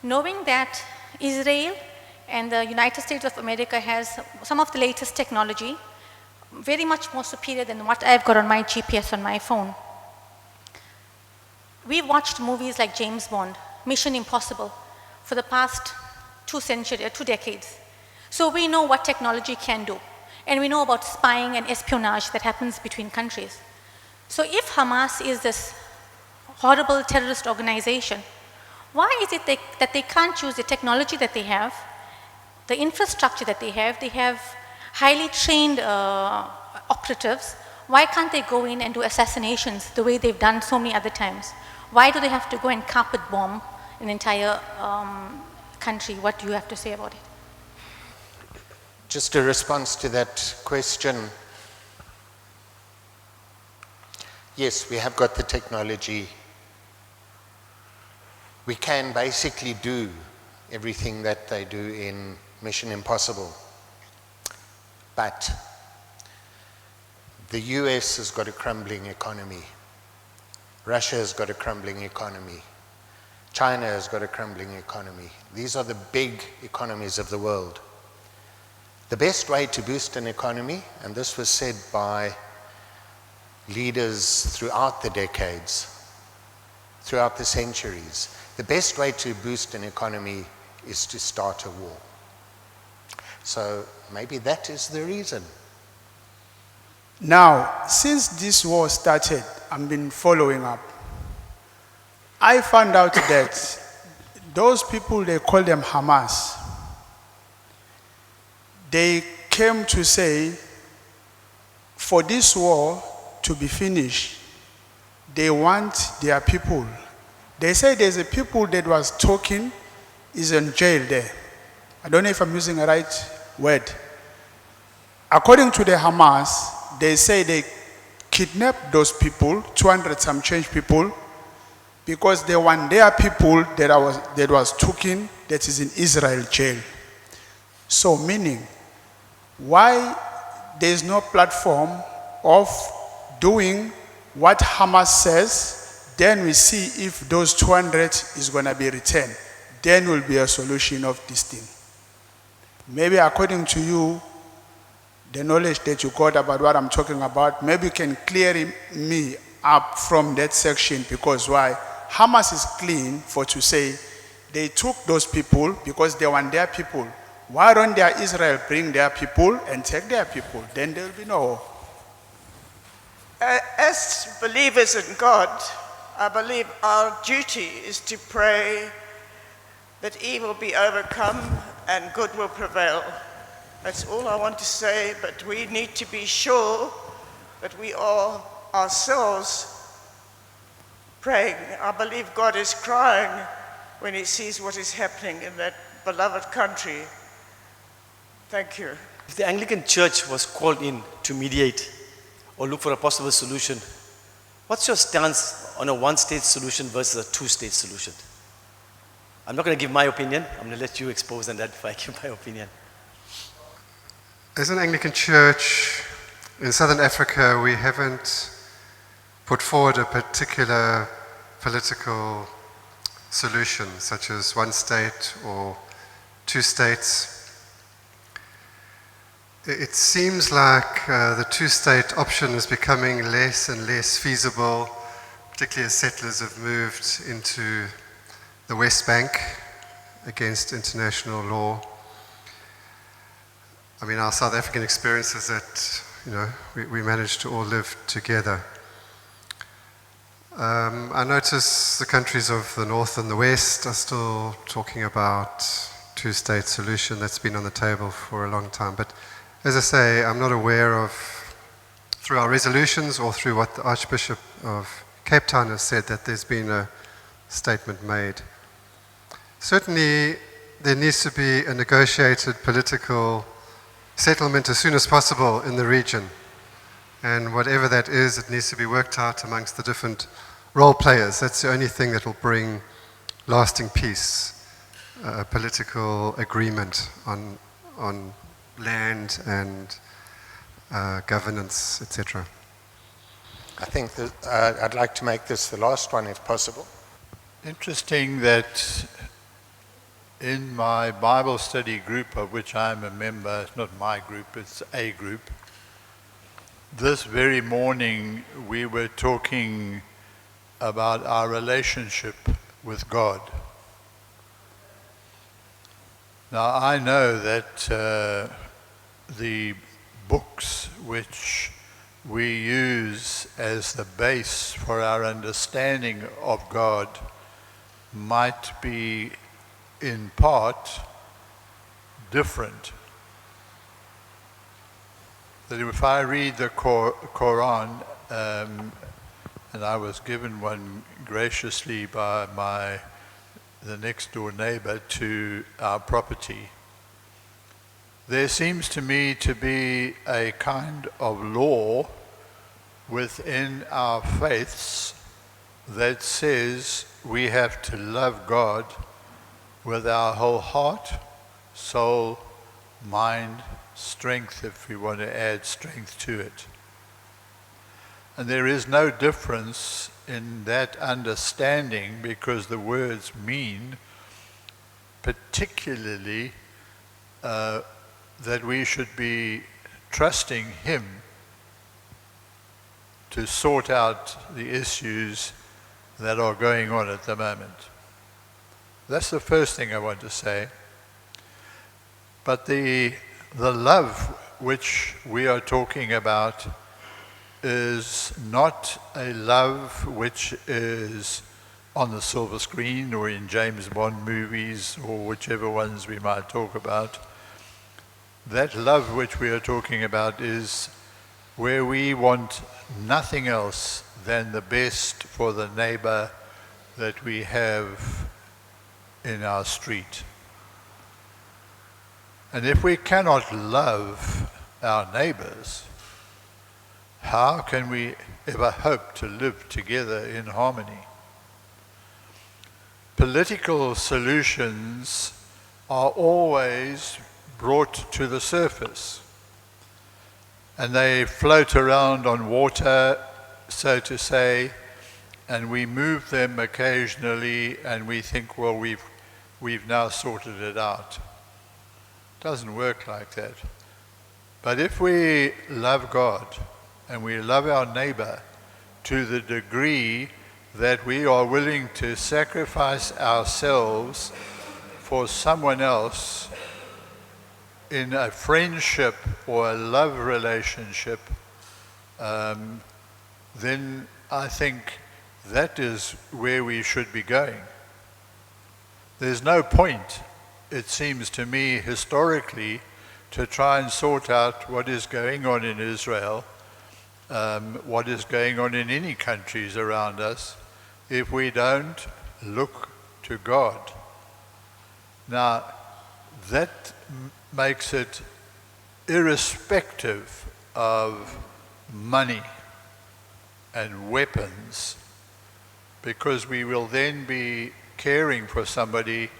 Knowing that Israel and the United States of America has some of the latest technology, very much more superior than what I've got on my GPS on my phone. We've watched movies like James Bond, Mission Impossible, for the past 2 decades. So we know what technology can do. And we know about spying and espionage that happens between countries. So if Hamas is this horrible terrorist organization, why is it that they can't use the technology that they have, the infrastructure that they have highly trained operatives? Why can't they go in and do assassinations the way they've done so many other times? Why do they have to go and carpet bomb an entire country? What do you have to say about it? Just a response to that question. Yes, we have got the technology. We can basically do everything that they do in Mission Impossible. But the US has got a crumbling economy. Russia has got a crumbling economy. China has got a crumbling economy. These are the big economies of the world. The best way to boost an economy, and this was said by leaders throughout the decades, throughout the centuries, the best way to boost an economy is to start a war. So maybe that is the reason. Now, since this war started, I've been following up. I found out that those people, they call them Hamas, they came to say, for this war to be finished, they want their people. They say there's a people that was talking, is in jail there. I don't know if I'm using the right word. According to the Hamas, they say they kidnapped those people, 200 some change people, because they want their people that was talking, that is in Israel jail. So meaning, why there is no platform of doing what Hamas says, then we see if those 200 is going to be returned. Then will be a solution of this thing. Maybe according to you, the knowledge that you got about what I'm talking about, maybe you can clear me up from that section, because why? Hamas is clean for to say they took those people because they want their people. Why don't Israel bring their people and take their people? Then there will be no war. As believers in God, I believe our duty is to pray that evil be overcome and good will prevail. That's all I want to say, but we need to be sure that we are ourselves praying. I believe God is crying when he sees what is happening in that beloved country. Thank you. If the Anglican Church was called in to mediate or look for a possible solution, what's your stance on a one-state solution versus a two-state solution? I'm not going to give my opinion. I'm going to let you expose on that if I give my opinion. As an Anglican Church in Southern Africa, we haven't put forward a particular political solution, such as one state or two states. It seems like the two-state option is becoming less and less feasible, particularly as settlers have moved into the West Bank against international law. I mean, our South African experience is that, we managed to all live together. I notice the countries of the north and the west are still talking about two-state solution. That's been on the table for a long time. But as I say, I'm not aware of, through our resolutions or through what the Archbishop of Cape Town has said, that there's been a statement made. Certainly, there needs to be a negotiated political settlement as soon as possible in the region. And whatever that is, it needs to be worked out amongst the different role players. That's the only thing that will bring lasting peace, political agreement on land and governance, etc. I think that I'd like to make this the last one if possible. Interesting that in my Bible study group, of which I'm a member, it's not my group, it's a group, this very morning we were talking about our relationship with God. Now I know that the books which we use as the base for our understanding of God might be in part different. That if I read the Quran, and I was given one graciously by the next door neighbor to our property, there seems to me to be a kind of law within our faiths that says we have to love God with our whole heart, soul, mind, strength, if we want to add strength to it. And there is no difference in that understanding, because the words mean particularly that we should be trusting Him to sort out the issues that are going on at the moment. That's the first thing I want to say. But the love which we are talking about is not a love which is on the silver screen or in James Bond movies or whichever ones we might talk about. That love which we are talking about is where we want nothing else than the best for the neighbor that we have in our street. And if we cannot love our neighbors, how can we ever hope to live together in harmony? Political solutions are always brought to the surface, and they float around on water, so to say, and we move them occasionally and we think, well, we've now sorted it out. It doesn't work like that. But if we love God and we love our neighbor to the degree that we are willing to sacrifice ourselves for someone else in a friendship or a love relationship, then I think that is where we should be going. There's no point, it seems to me, historically, to try and sort out what is going on in Israel, what is going on in any countries around us, if we don't look to God. Now, that makes it irrespective of money and weapons, because we will then be caring for somebody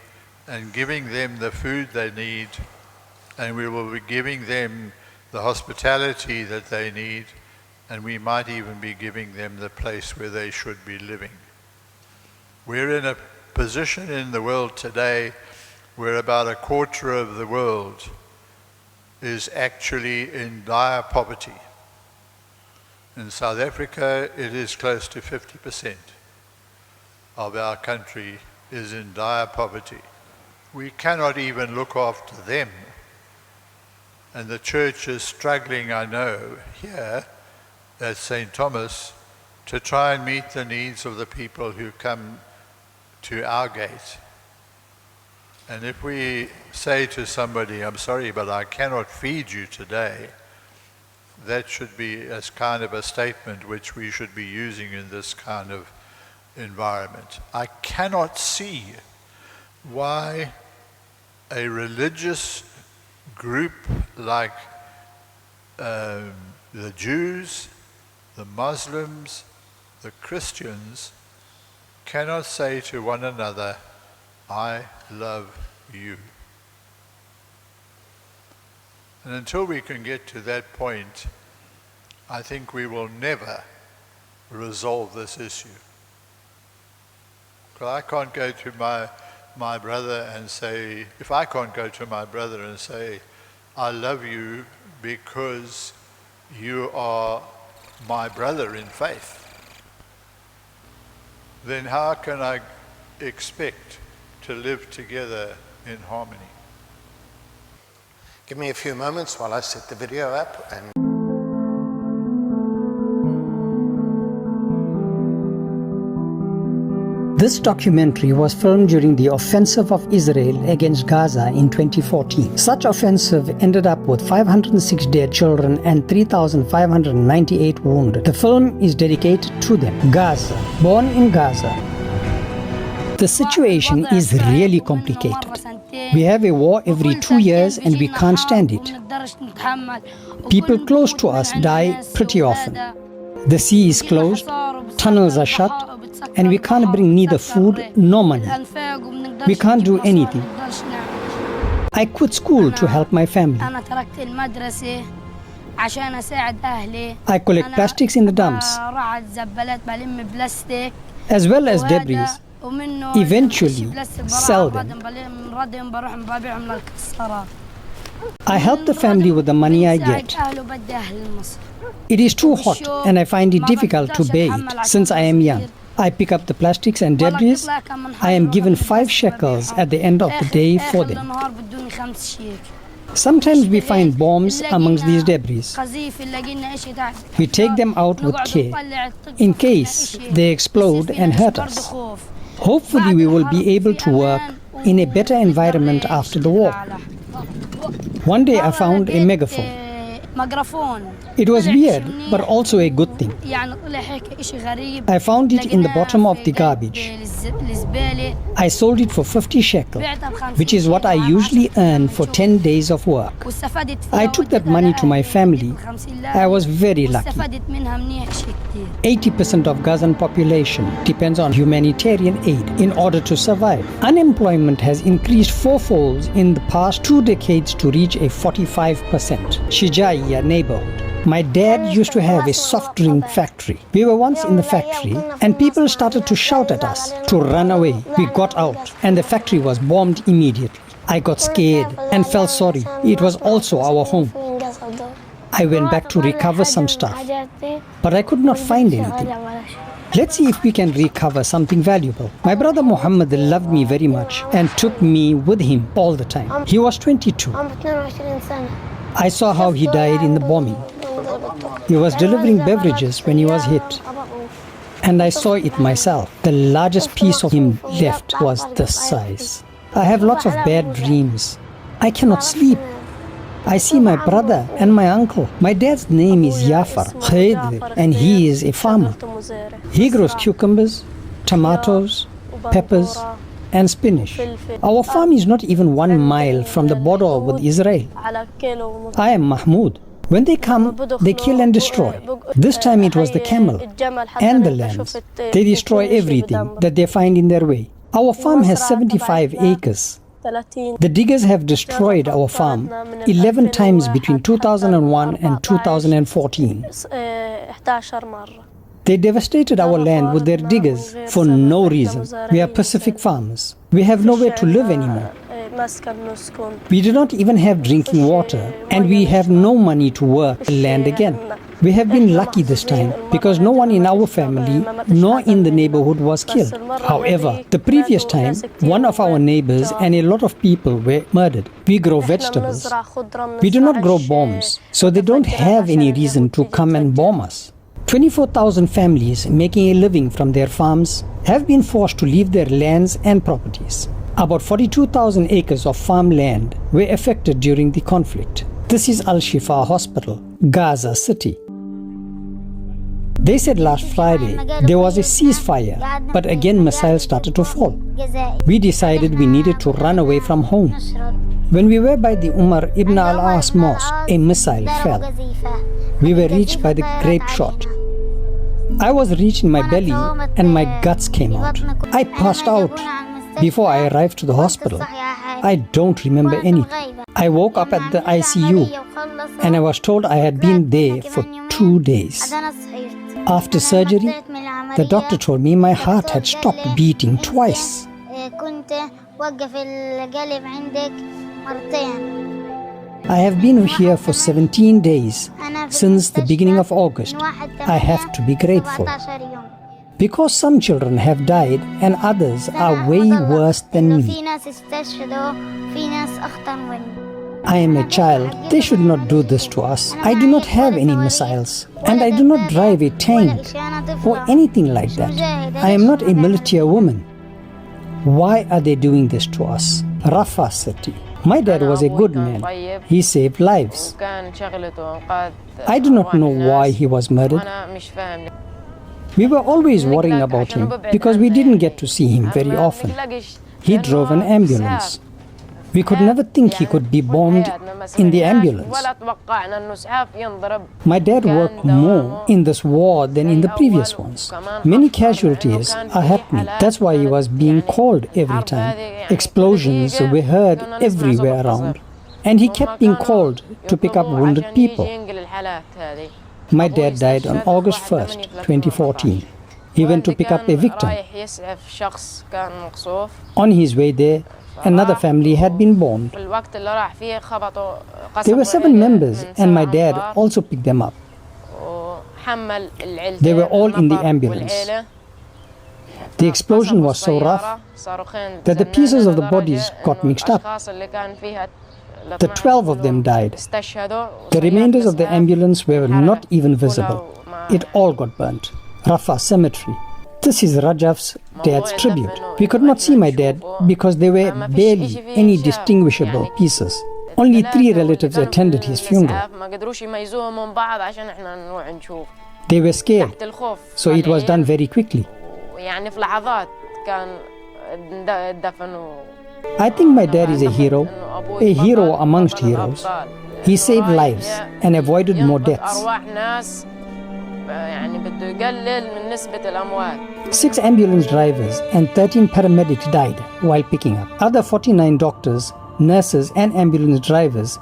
and giving them the food they need, and we will be giving them the hospitality that they need, and we might even be giving them the place where they should be living. We're in a position in the world today where about a quarter of the world is actually in dire poverty. In South Africa, it is close to 50% of our country is in dire poverty. We cannot even look after them. And the church is struggling, I know, here at St. Thomas, to try and meet the needs of the people who come to our gate. And if we say to somebody, I'm sorry, but I cannot feed you today, that should be as kind of a statement which we should be using in this kind of environment. I cannot see why a religious group like the Jews, the Muslims, the Christians cannot say to one another, I love you. And until we can get to that point, I think we will never resolve this issue. Because I can't go to my brother and say, if I can't go to my brother and say, I love you because you are my brother in faith, then how can I expect to live together in harmony? Give me a few moments while I set the video up and This documentary was filmed during the offensive of Israel against Gaza in 2014. Such offensive ended up with 506 dead children and 3,598 wounded. The film is dedicated to them. Gaza, born in Gaza. The situation is really complicated. We have a war every 2 years and we can't stand it. People close to us die pretty often. The sea is closed, tunnels are shut, and we can't bring neither food nor money. We can't do anything. I quit school to help my family. I collect plastics in the dumps, as well as debris. Eventually, sell them. I help the family with the money I get. It is too hot and I find it difficult to bathe since I am young. I pick up the plastics and debris. I am given 5 shekels at the end of the day for them. Sometimes we find bombs amongst these debris. We take them out with care in case they explode and hurt us. Hopefully we will be able to work in a better environment after the war. One day I found a megaphone. It was weird, but also a good thing. I found it in the bottom of the garbage. I sold it for 50 shekels, which is what I usually earn for 10 days of work. I took that money to my family. I was very lucky. 80% of Gazan population depends on humanitarian aid in order to survive. Unemployment has increased 4-fold in the past 2 decades to reach a 45%. Shijaiya neighborhood. My dad used to have a soft drink factory. We were once in the factory and people started to shout at us to run away. We got out and the factory was bombed immediately. I got scared and felt sorry. It was also our home. I went back to recover some stuff, but I could not find anything. Let's see if we can recover something valuable. My brother Muhammad loved me very much and took me with him all the time. He was 22. I saw how he died in the bombing. He was delivering beverages when he was hit. And I saw it myself. The largest piece of him left was this size. I have lots of bad dreams. I cannot sleep. I see my brother and my uncle. My dad's name is Yafar Khaydir, and he is a farmer. He grows cucumbers, tomatoes, peppers, and spinach. Our farm is not even 1 mile from the border with Israel. I am Mahmoud. When they come, they kill and destroy. This time it was the camel and the lambs. They destroy everything that they find in their way. Our farm has 75 acres. The diggers have destroyed our farm 11 times between 2001 and 2014. They devastated our land with their diggers for no reason. We are Pacific farmers. We have nowhere to live anymore. We do not even have drinking water, and we have no money to work the land again. We have been lucky this time because no one in our family nor in the neighborhood was killed. However, the previous time, one of our neighbors and a lot of people were murdered. We grow vegetables. We do not grow bombs, so they don't have any reason to come and bomb us. 24,000 families making a living from their farms have been forced to leave their lands and properties. About 42,000 acres of farmland were affected during the conflict. This is Al-Shifa Hospital, Gaza City. They said last Friday there was a ceasefire, but again missiles started to fall. We decided we needed to run away from home. When we were by the Umar ibn al-As mosque, a missile fell. We were reached by the grape shot. I was reached in my belly and my guts came out. I passed out. Before I arrived to the hospital, I don't remember anything. I woke up at the ICU and I was told I had been there for 2 days. After surgery, the doctor told me my heart had stopped beating twice. I have been here for 17 days. Since the beginning of August, I have to be grateful. Because some children have died and others are way worse than me. I am a child. They should not do this to us. I do not have any missiles. And I do not drive a tank or anything like that. I am not a military woman. Why are they doing this to us? Rafah City. My dad was a good man. He saved lives. I do not know why he was murdered. We were always worrying about him because we didn't get to see him very often. He drove an ambulance. We could never think he could be bombed in the ambulance. My dad worked more in this war than in the previous ones. Many casualties are happening. That's why he was being called every time. Explosions were heard everywhere around. And he kept being called to pick up wounded people. My dad died on August 1st, 2014. He went to pick up a victim. On his way there, another family had been bombed. There were 7 members and my dad also picked them up. They were all in the ambulance. The explosion was so rough that the pieces of the bodies got mixed up. The 12 of them died. The remainders of the ambulance were not even visible. It all got burnt. Rafah Cemetery. This is Rajav's dad's tribute. We could not see my dad because there were barely any distinguishable pieces. Only 3 relatives attended his funeral. They were scared, so it was done very quickly. I think my dad is a hero amongst heroes. He saved lives and avoided more deaths. 6 ambulance drivers and 13 paramedics died while picking up. Other 49 doctors, nurses and ambulance drivers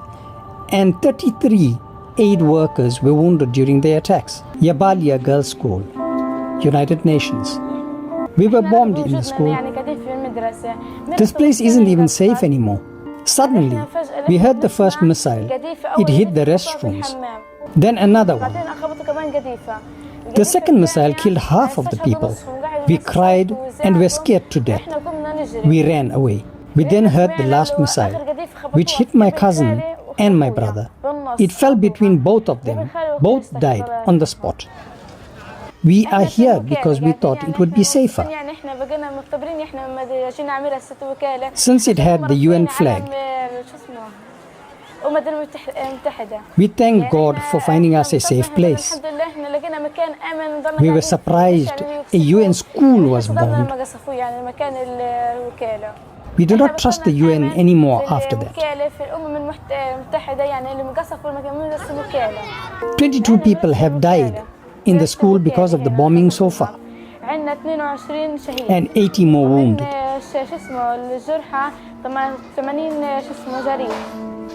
and 33 aid workers were wounded during the attacks. Yabalia Girls' School, United Nations. We were bombed in the school. This place isn't even safe anymore. Suddenly, we heard the first missile. It hit the restrooms. Then another one. The second missile killed half of the people. We cried and were scared to death. We ran away. We then heard the last missile, which hit my cousin and my brother. It fell between both of them. Both died on the spot. We are here because we thought it would be safer. Since it had the UN flag. We thank God for finding us a safe place. We were surprised a UN school was bombed. We do not trust the UN anymore after that. 22 people have died in the school because of the bombing so far, and 80 more wounded.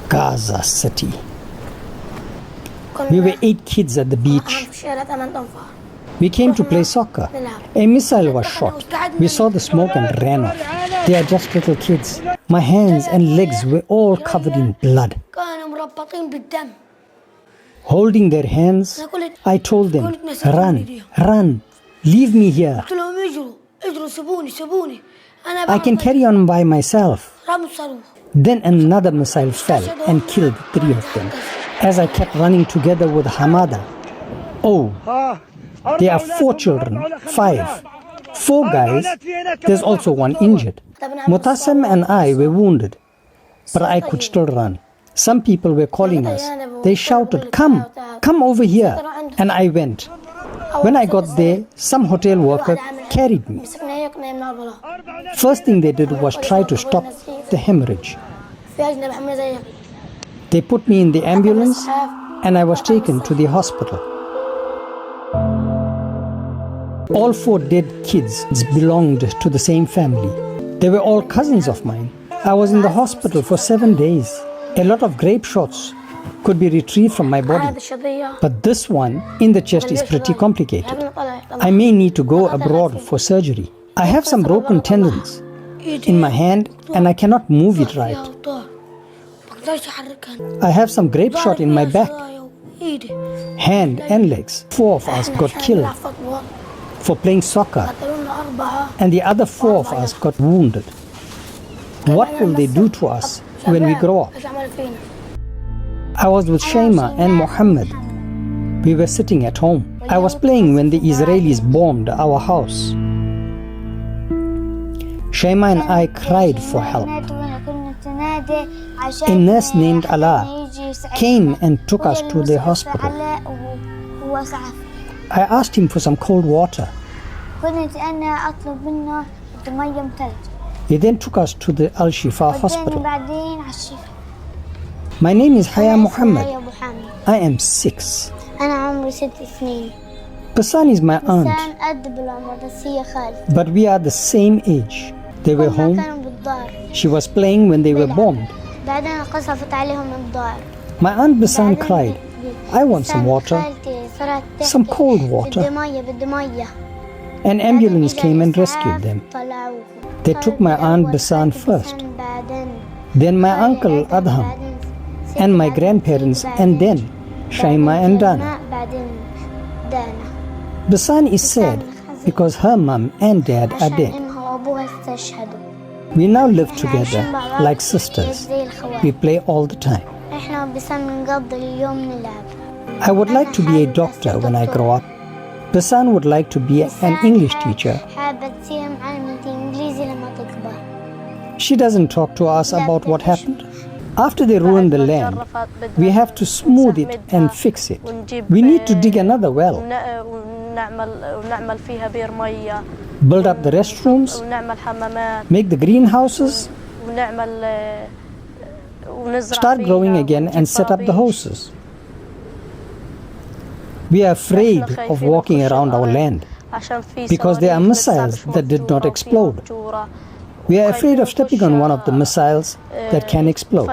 Gaza City. We were 8 kids at the beach. We came to play soccer. A missile was shot. We saw the smoke and ran off. They are just little kids. My hands and legs were all covered in blood. Holding their hands, I told them, run, run, leave me here. I can carry on by myself. Then another missile fell and killed 3 of them. As I kept running together with Hamada, oh, There are 4 children, 5. 4 guys, there's also 1 injured. Mutassim and I were wounded, but I could still run. Some people were calling us. They shouted, "Come, come over here." And I went. When I got there, some hotel worker carried me. First thing they did was try to stop the hemorrhage. They put me in the ambulance and I was taken to the hospital. All 4 dead kids belonged to the same family. They were all cousins of mine. I was in the hospital for 7 days. A lot of grape shots could be retrieved from my body. But this one in the chest is pretty complicated. I may need to go abroad for surgery. I have some broken tendons in my hand and I cannot move it right. I have some grape shot in my back, hand and legs. 4 of us got killed for playing soccer and the other 4 of us got wounded. What will they do to us when we grow up? I was with Shaima and Mohammed. We were sitting at home. I was playing when the Israelis bombed our house. Shaima and I cried for help. A nurse named Allah came and took us to the hospital. I asked him for some cold water. He then took us to the Al-Shifa hospital. My name is Haya Muhammad. I am 6. Basan is my aunt, but we are the same age. They were home. She was playing when they were bombed. My aunt Basan cried, "I want some water, some cold water." An ambulance came and rescued them. They took my aunt Basan first, then my uncle Adham, and my grandparents, and then Shaima and Dana. Basan is sad because her mum and dad are dead. We now live together like sisters. We play all the time. I would like to be a doctor when I grow up. Basan would like to be an English teacher. She doesn't talk to us about what happened. After they ruin the land, we have to smooth it and fix it. We need to dig another well, build up the restrooms, make the greenhouses, start growing again and set up the houses. We are afraid of walking around our land because there are missiles that did not explode. We are afraid of stepping on one of the missiles that can explode.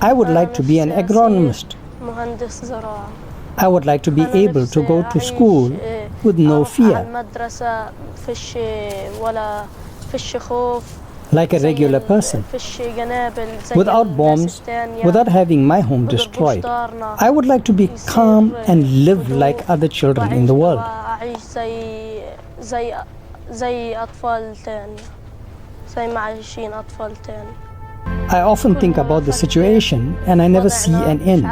I would like to be an agronomist. I would like to be able to go to school with no fear, like a regular person, without bombs, without having my home destroyed. I would like to be calm and live like other children in the world. I often think about the situation and I never see an end.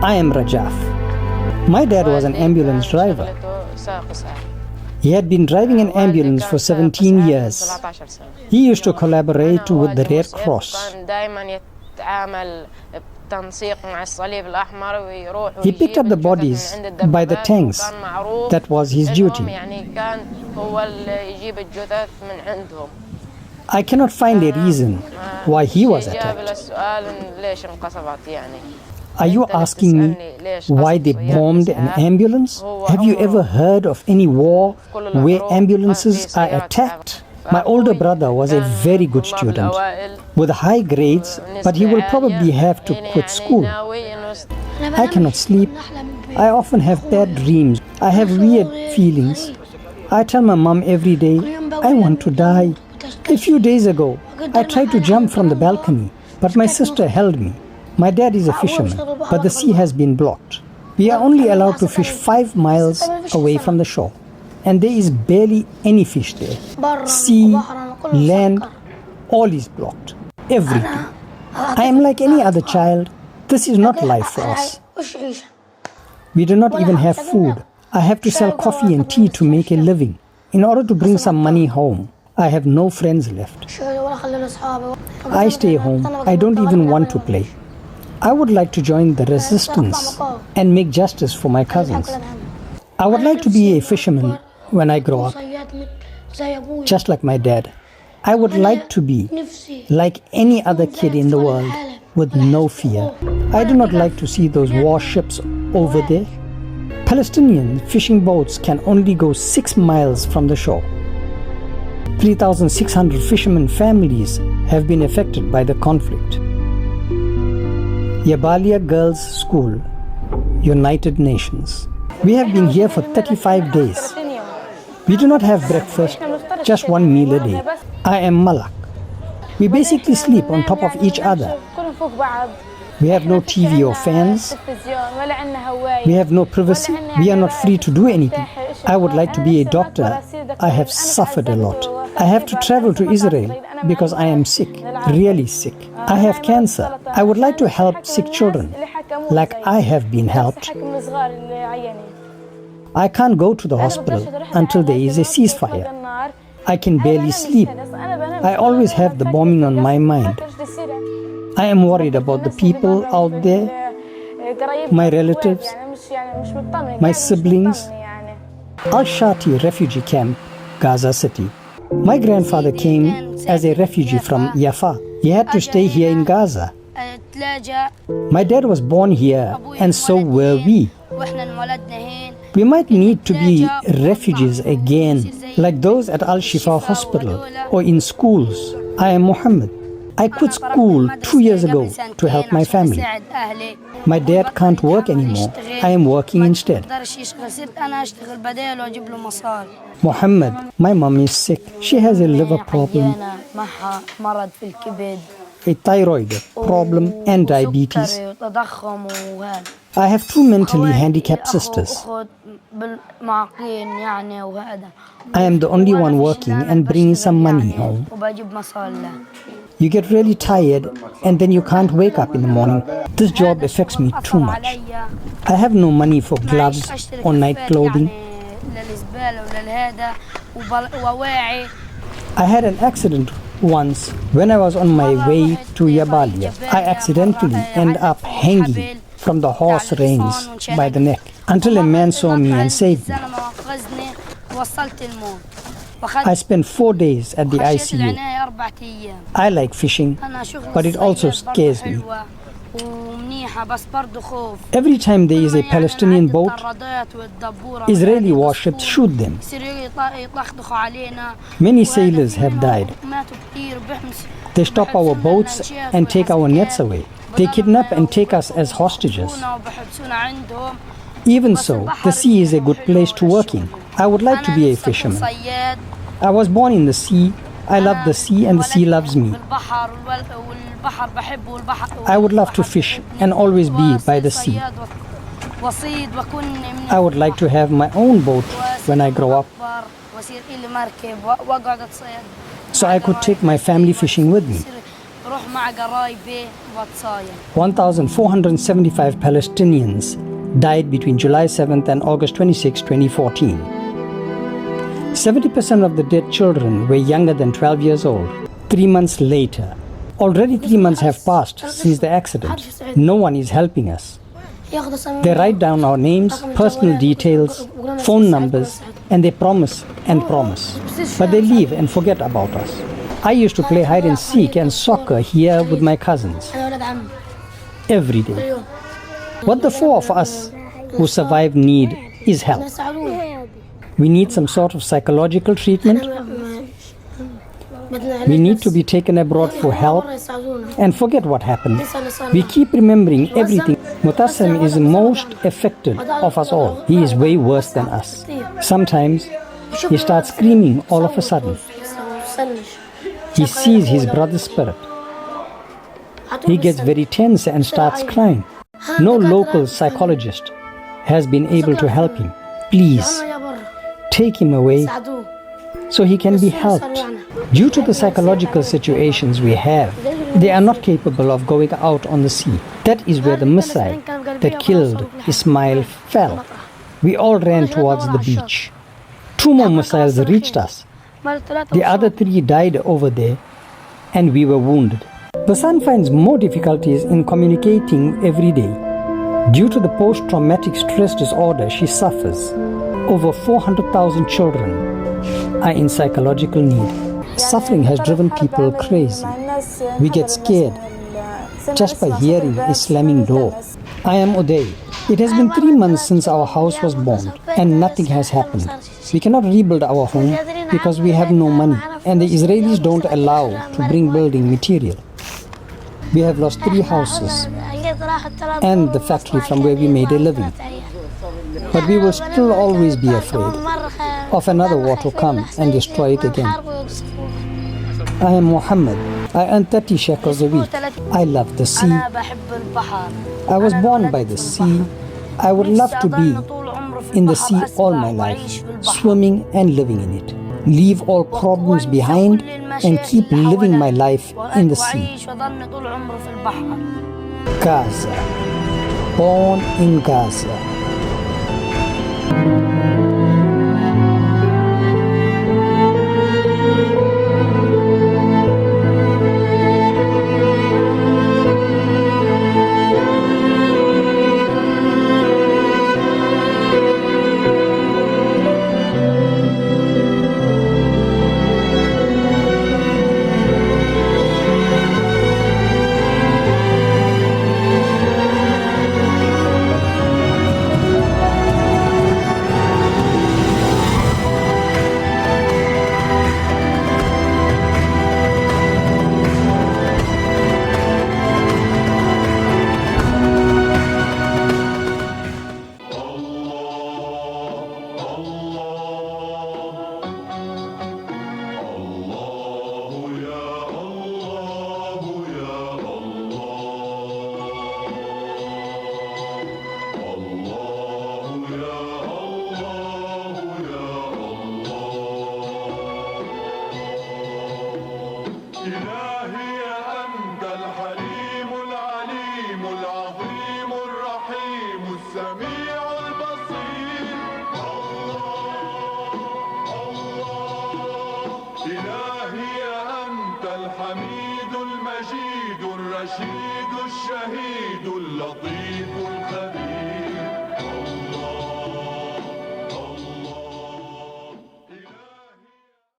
I am Rajaf. My dad was an ambulance driver. He had been driving an ambulance for 17 years. He used to collaborate with the Red Cross. He picked up the bodies by the tanks. That was his duty. I cannot find a reason why he was attacked. Are you asking me why they bombed an ambulance? Have you ever heard of any war where ambulances are attacked? My older brother was a very good student with high grades, but he will probably have to quit school. I cannot sleep. I often have bad dreams. I have weird feelings. I tell my mom every day, I want to die. A few days ago, I tried to jump from the balcony, but my sister held me. My dad is a fisherman, but the sea has been blocked. We are only allowed to fish 5 miles away from the shore, and there is barely any fish there. Sea, land, all is blocked. Everything. I am like any other child. This is not life for us. We do not even have food. I have to sell coffee and tea to make a living. In order to bring some money home, I have no friends left. I stay home. I don't even want to play. I would like to join the resistance and make justice for my cousins. I would like to be a fisherman when I grow up, just like my dad. I would like to be like any other kid in the world with no fear. I do not like to see those warships over there. Palestinian fishing boats can only go 6 miles from the shore. 3,600 fishermen families have been affected by the conflict. Yabalia Girls School, United Nations. We have been here for 35 days. We do not have breakfast, just one meal a day. I am Malak. We basically sleep on top of each other. We have no TV or fans. We have no privacy. We are not free to do anything. I would like to be a doctor. I have suffered a lot. I have to travel to Israel because I am sick, really sick. I have cancer. I would like to help sick children, like I have been helped. I can't go to the hospital until there is a ceasefire. I can barely sleep. I always have the bombing on my mind. I am worried about the people out there, my relatives, my siblings. Al-Shati refugee camp, Gaza City. My grandfather came as a refugee from Yafa. He had to stay here in Gaza. My dad was born here, and so were we. We might need to be refugees again, like those at Al-Shifa Hospital or in schools. I am Muhammad. I quit school 2 years ago to help my family. My dad can't work anymore. I am working instead. Muhammad, my mom is sick. She has a liver problem, a thyroid problem, and diabetes. I have 2 mentally handicapped sisters. I am the only one working and bringing some money home. You get really tired and then you can't wake up in the morning. This job affects me too much. I have no money for gloves or night clothing. I had an accident once when I was on my way to Yabalia. I accidentally ended up hanging from the horse reins by the neck until a man saw me and saved me. I spent 4 days at the ICU. I like fishing, but it also scares me. Every time there is a Palestinian boat, Israeli warships shoot them. Many sailors have died. They stop our boats and take our nets away. They kidnap and take us as hostages. Even so, the sea is a good place to work in. I would like to be a fisherman. I was born in the sea. I love the sea and the sea loves me. I would love to fish and always be by the sea. I would like to have my own boat when I grow up, so I could take my family fishing with me. 1,475 Palestinians died between July 7th and August 26, 2014. 70% of the dead children were younger than 12 years old. 3 months later, already 3 months have passed since the accident. No one is helping us. They write down our names, personal details, phone numbers, and they promise and promise. But they leave and forget about us. I used to play hide and seek and soccer here with my cousins every day. What the 4 of us who survive need is help. We need some sort of psychological treatment. We need to be taken abroad for help and forget what happened. We keep remembering everything. Mutassim is the most affected of us all. He is way worse than us. Sometimes he starts screaming all of a sudden. He sees his brother's spirit. He gets very tense and starts crying. No local psychologist has been able to help him. Please, take him away so he can be helped. Due to the psychological situations we have, They are not capable of going out on the sea. That is where the missile that killed Ismail fell. We all ran towards the beach. 2 more missiles reached us. The other 3 died over there, and we were wounded. The son finds more difficulties in communicating every day. Due to the post-traumatic stress disorder she suffers, over 400,000 children are in psychological need. Suffering has driven people crazy. We get scared just by hearing a slamming door. I am Uday. It has been 3 months since our house was bombed and nothing has happened. We cannot rebuild our home because we have no money and the Israelis don't allow to bring building material. We have lost 3 houses and the factory from where we made a living. But we will still always be afraid of another war to come and destroy it again. I am Muhammad. I earn 30 shekels a week. I love the sea. I was born by the sea. I would love to be in the sea all my life, swimming and living in it. Leave all problems behind and keep living my life in the sea. Gaza. Born in Gaza. الحميد المجيد الرشيد الشهيد اللطيف الخبير